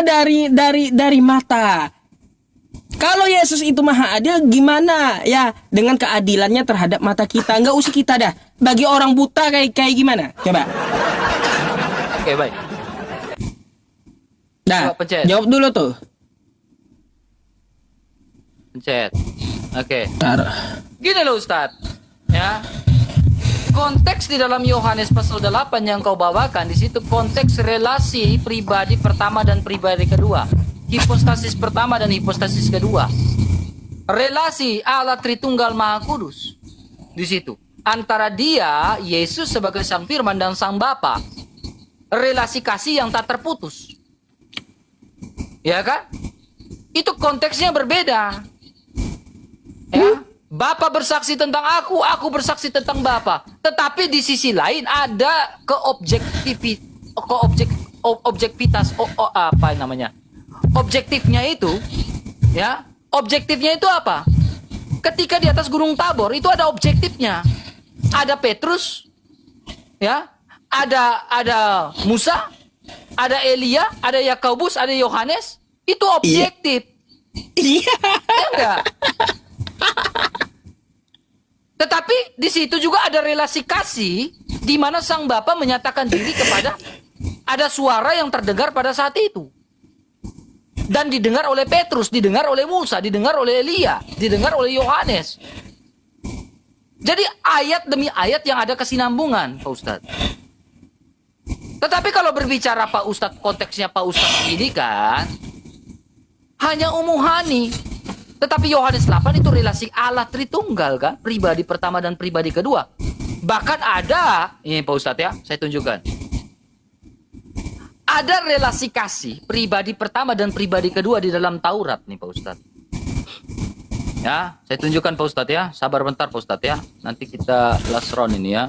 dari mata. Kalau Yesus itu maha adil, gimana ya dengan keadilannya terhadap mata kita? Nggak usah kita dah. Bagi orang buta kayak gimana? Coba. Oke, baik. Dah, Coba pencet. jawab dulu tuh. Pencet. Oke. Taruh. Gini loh Ustadz. Ya. Konteks di dalam Yohanes pasal 8 yang kau bawakan di situ konteks relasi pribadi pertama dan pribadi kedua. Hipostasis pertama dan hipostasis kedua. Relasi Allah Tritunggal Maha Kudus. Di situ. Antara dia, Yesus sebagai Sang Firman dan Sang Bapa. Relasi kasih yang tak terputus. Ya kan? Itu konteksnya berbeda. Ya, Bapa bersaksi tentang aku bersaksi tentang Bapa. Tetapi di sisi lain ada objektivitas apa namanya? Objektifnya itu, ya, objektifnya itu apa? Ketika di atas Gunung Tabor itu ada objektifnya. Ada Petrus, ya, ada Musa, ada Elia, ada Yakobus, ada Yohanes. Itu objektif. Iya. Ya enggak? Tetapi di situ juga ada relasi kasih di mana Sang Bapa menyatakan diri kepada ada suara yang terdengar pada saat itu. Dan didengar oleh Petrus, didengar oleh Musa, didengar oleh Elia, didengar oleh Yohanes. Jadi ayat demi ayat yang ada kesinambungan, Pak Ustadz. Tetapi kalau berbicara Pak Ustadz, konteksnya Pak Ustadz ini kan hanya Ummu Hani. Tetapi Yohanes 8 itu relasi Allah Tritunggal kan, pribadi pertama dan pribadi kedua. Bahkan ada, ini Pak Ustadz ya, saya tunjukkan. Ada relasi kasih pribadi pertama dan pribadi kedua di dalam Taurat nih Pak Ustadz. Ya, saya tunjukkan Pak Ustadz ya, sabar bentar Pak Ustadz ya. Nanti kita last round ini ya.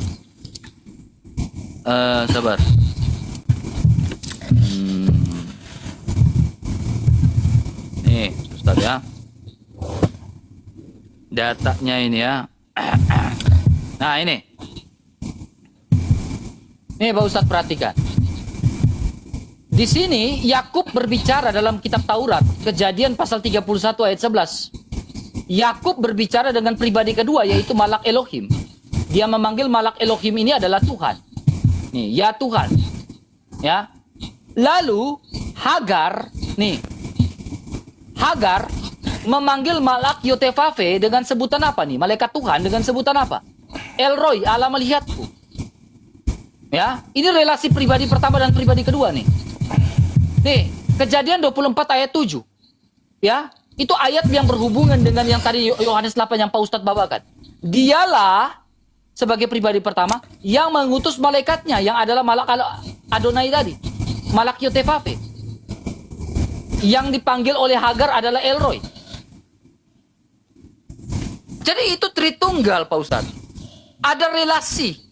Sabar. Nih Ustadz ya. Datanya ini ya. Nah ini. Nih Pak Ustadz perhatikan. Di sini Yakub berbicara dalam kitab Taurat, Kejadian pasal 31 ayat 11. Yakub berbicara dengan pribadi kedua, yaitu Malak Elohim. Dia memanggil Malak Elohim ini adalah Tuhan. Nih, ya Tuhan. Ya. Lalu Hagar, nih. Hagar memanggil Malak Yotevave dengan sebutan apa nih? Malaikat Tuhan dengan sebutan apa? Elroy, Allah melihatku. Ya, ini relasi pribadi pertama dan pribadi kedua nih. Nih, Kejadian 24 ayat 7. Ya, itu ayat yang berhubungan dengan yang tadi Yohanes 8 yang Pak Ustadz bawakan. Dialah sebagai pribadi pertama yang mengutus malaikatnya yang adalah Malak Adonai tadi. Malak Yotevave. Yang dipanggil oleh Hagar adalah Elroy. Jadi itu Tritunggal Pak Ustadz. Ada relasi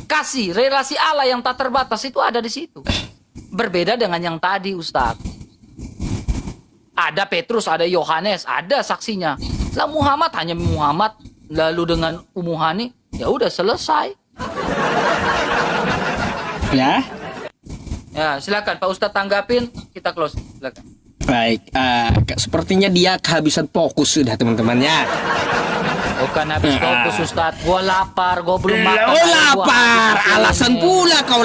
kasih, relasi Allah yang tak terbatas itu ada di situ. Berbeda dengan yang tadi Ustadz. Ada Petrus, ada Yohanes, ada saksinya. Lah Muhammad hanya Muhammad, lalu dengan Ummu Hani, ya udah selesai. Ya. Ya, silakan Pak Ustadz tanggapin, kita close. Silakan. Baik, sepertinya dia kehabisan fokus sudah teman-temannya. Bukan habis fokus Ustadz, gua lapar, gua belum makan. Oh lapar, alasan pula kau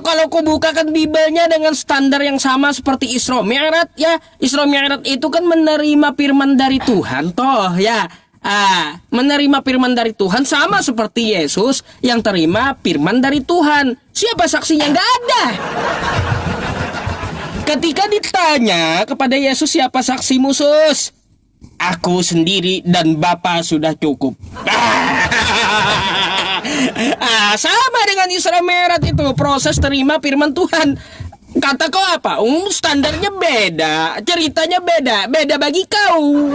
kalau kau bukakan Bibelnya dengan standar yang sama seperti Isra Mi'raj ya. Isra Mi'raj itu kan menerima firman dari Tuhan toh ya. Menerima firman dari Tuhan sama seperti Yesus yang terima firman dari Tuhan. Siapa saksinya? Nggak ada. Ketika ditanya kepada Yesus siapa saksimu Sus? Aku sendiri dan Bapa sudah cukup. Sama dengan Isra Mi'raj itu proses terima firman Tuhan. Kata kau apa? Standarnya beda, ceritanya beda bagi kau.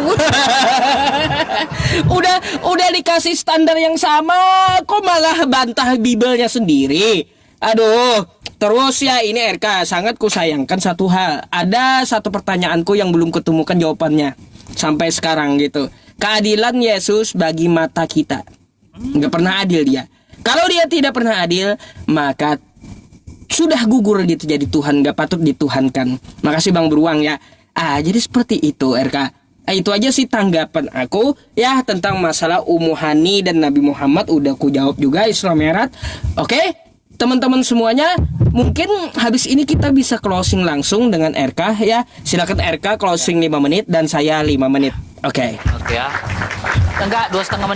udah dikasih standar yang sama, kok malah bantah Bibelnya sendiri. Aduh, terus ya ini RK sangat kusayangkan satu hal. Ada satu pertanyaanku yang belum ketemukan jawabannya sampai sekarang gitu. Keadilan Yesus bagi mata kita nggak pernah adil dia. Kalau dia tidak pernah adil, maka sudah gugur gitu jadi Tuhan, nggak patut dituhankan. Makasih Bang Beruang ya. Jadi seperti itu RK. Itu aja sih tanggapan aku ya tentang masalah Ummu Hani dan Nabi Muhammad. Udah aku jawab juga Isra Mi'raj. Oke, teman-teman semuanya, mungkin habis ini kita bisa closing langsung dengan RK ya. Silakan RK closing 5 menit dan saya 5 menit. Oke. Oke ya. Enggak, 2,5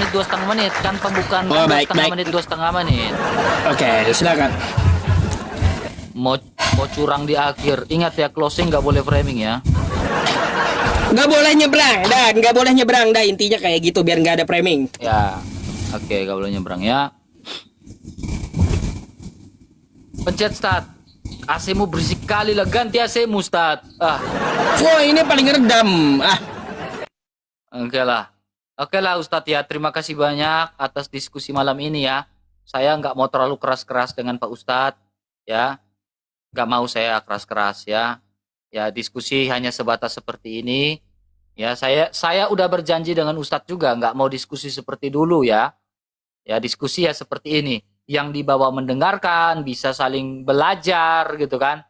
menit kan pembukaan. Oh, 2,5 baik. menit 2,5 menit. Oke, silakan. Mau curang di akhir. Ingat ya, closing nggak boleh framing ya. Nggak boleh nyebrang dah, intinya kayak gitu biar nggak ada framing. Ya. Oke, nggak boleh nyebrang ya. Pencet start. AC-mu berisik kali lah, ganti AC-mu start. Oh ini paling redam. Oke lah Ustadz ya, terima kasih banyak atas diskusi malam ini ya. Saya nggak mau terlalu keras-keras dengan Pak Ustadz ya. Nggak mau saya keras-keras ya. Ya diskusi hanya sebatas seperti ini. Ya saya udah berjanji dengan Ustadz juga nggak mau diskusi seperti dulu ya. Ya diskusi ya seperti ini. Yang dibawa mendengarkan, bisa saling belajar gitu kan.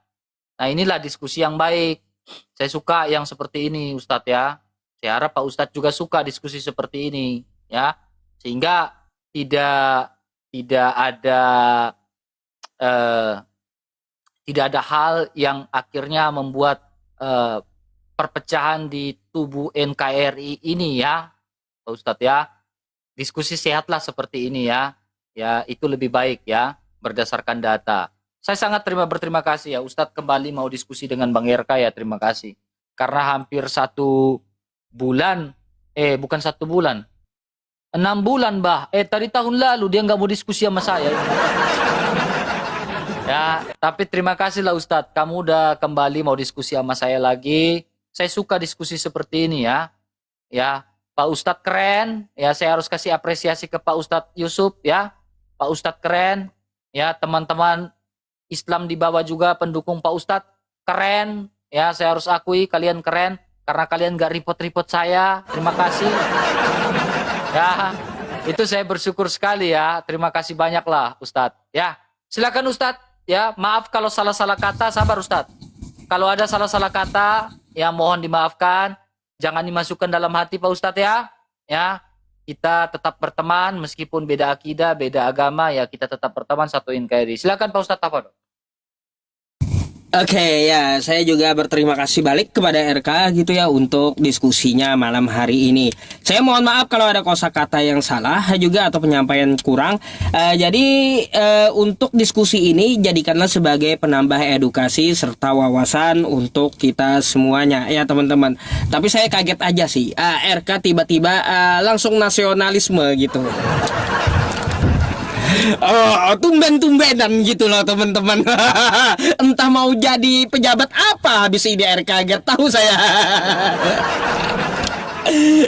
Nah inilah diskusi yang baik. Saya suka yang seperti ini Ustadz ya. Saya harap Pak Ustadz juga suka diskusi seperti ini ya. Sehingga tidak ada hal yang akhirnya membuat perpecahan di tubuh NKRI ini ya Pak Ustadz ya. Diskusi sehatlah seperti ini ya. Ya itu lebih baik ya berdasarkan data. Saya sangat berterima kasih ya Ustadz kembali mau diskusi dengan Bang RK ya, terima kasih. Karena hampir 1 bulan, bukan 1 bulan, 6 bulan tadi tahun lalu dia nggak mau diskusi sama saya. Ya, tapi terima kasih lah Ustadz, kamu udah kembali mau diskusi sama saya lagi. Saya suka diskusi seperti ini ya. Ya, Pak Ustadz keren. Ya, saya harus kasih apresiasi ke Pak Ustadz Yusuf ya. Pak Ustadz keren. Ya, teman-teman Islam di bawah juga pendukung Pak Ustadz keren. Ya, saya harus akui kalian keren. Karena kalian gak repot-repot saya. Terima kasih. Ya, Itu saya bersyukur sekali ya. Terima kasih banyak lah Ustadz. Ya, silakan Ustadz. Ya, maaf kalau salah-salah kata, sabar Ustadz. Kalau ada salah-salah kata, ya mohon dimaafkan. Jangan dimasukkan dalam hati Pak Ustadz ya. Ya, kita tetap berteman meskipun beda akidah, beda agama, ya kita tetap berteman, satu NKRI. Silakan Pak Ustadz Tafadol. Oke, ya, saya juga berterima kasih balik kepada RK gitu ya untuk diskusinya malam hari ini. Saya mohon maaf kalau ada kosakata yang salah juga atau penyampaian kurang. Untuk diskusi ini jadikanlah sebagai penambah edukasi serta wawasan untuk kita semuanya ya teman-teman. Tapi saya kaget aja sih, RK tiba-tiba langsung nasionalisme gitu. Oh, tumben-tumbenan gitu loh teman-teman. Entah mau jadi pejabat apa habis ini RK, gak tahu saya.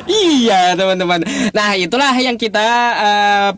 Iya teman-teman. Nah itulah yang kita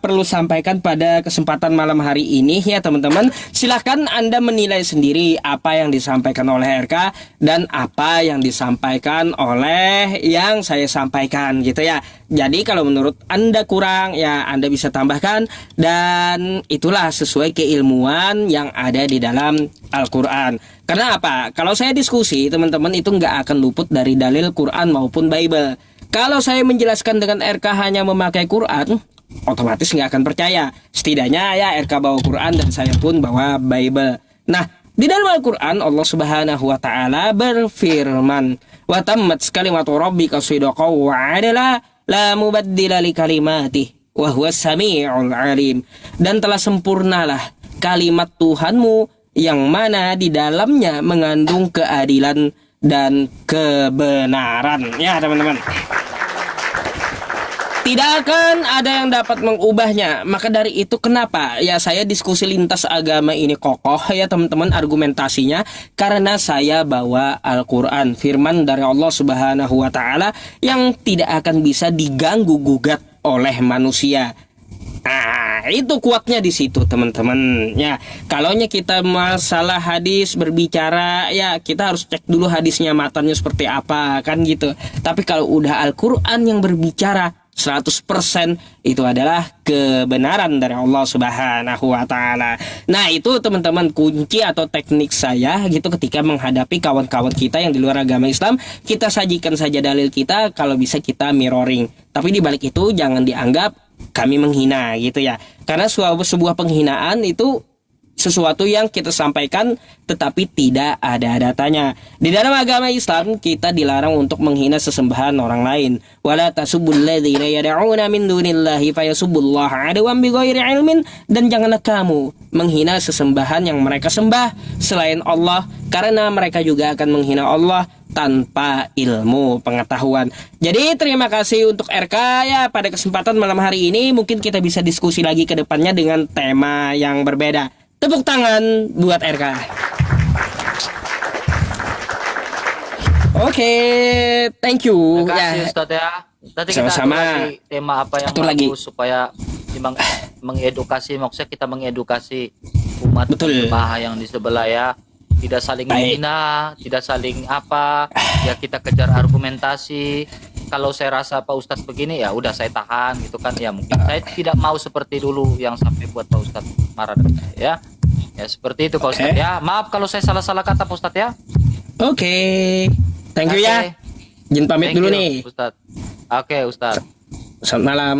perlu sampaikan pada kesempatan malam hari ini ya teman-teman. Silahkan Anda menilai sendiri apa yang disampaikan oleh RK dan apa yang disampaikan oleh yang saya sampaikan gitu ya. Jadi kalau menurut Anda kurang ya Anda bisa tambahkan. Dan itulah sesuai keilmuan yang ada di dalam Al-Quran. Karena apa? Kalau saya diskusi teman-teman itu nggak akan luput dari dalil Quran maupun Bible. Kalau saya menjelaskan dengan RK hanya memakai Quran, otomatis nggak akan percaya. Setidaknya ya RK bawa Quran dan saya pun bawa Bible. Nah, di dalam Al-Quran Allah Subhanahu wa taala berfirman, "Wa tammat kalimatu rabbika shidqan wa 'adla la mubaddila li kalimatih wa huwas samii'ul 'alim." Dan telah sempurnalah kalimat Tuhanmu yang mana di dalamnya mengandung keadilan dan kebenaran. Ya teman-teman, tidak akan ada yang dapat mengubahnya. Maka dari itu kenapa ya saya diskusi lintas agama ini kokoh ya teman-teman argumentasinya. Karena saya bawa Al-Quran, firman dari Allah Subhanahu wa taala yang tidak akan bisa diganggu gugat oleh manusia. Nah, itu kuatnya di situ teman-teman. Ya, kalaunya kita masalah hadis berbicara, ya kita harus cek dulu hadisnya matanya seperti apa kan gitu. Tapi kalau udah Al-Qur'an yang berbicara 100% itu adalah kebenaran dari Allah Subhanahu wa taala. Nah, itu teman-teman kunci atau teknik saya gitu ketika menghadapi kawan-kawan kita yang di luar agama Islam. Kita sajikan saja dalil kita, kalau bisa kita mirroring. Tapi di balik itu jangan dianggap kami menghina gitu ya. Karena sebuah penghinaan itu sesuatu yang kita sampaikan tetapi tidak ada datanya. Di dalam agama Islam kita dilarang untuk menghina sesembahan orang lain. Wala tasubbul ladzina yad'una min dunillahi fayasubbullaha adwan bighairi ilmin. Dan janganlah kamu menghina sesembahan yang mereka sembah selain Allah, karena mereka juga akan menghina Allah tanpa ilmu pengetahuan. Jadi terima kasih untuk RK ya pada kesempatan malam hari ini. Mungkin kita bisa diskusi lagi ke depannya dengan tema yang berbeda. Tepuk tangan buat RK. Oke, thank you. Terima kasih Ya. Ustadz ya. Nanti kita Sama-sama. atur lagi tema apa yang Atur bagus lagi. supaya mengedukasi, maksudnya kita mengedukasi umat Betul. jemaah yang di sebelah ya. Tidak saling Baik. menghina, tidak saling apa, ya kita kejar argumentasi. Kalau saya rasa Pak Ustadz begini ya udah saya tahan gitu kan ya, mungkin saya tidak mau seperti dulu yang sampai buat Pak Ustadz marah dengan saya ya. Ya seperti itu Pak Oke. Ustadz ya. Maaf kalau saya salah-salah kata Pak Ustadz ya. Oke. Thank you Oke. ya. Jin pamit Thank dulu you, nih. Ustadz. Oke Ustadz. Selamat malam.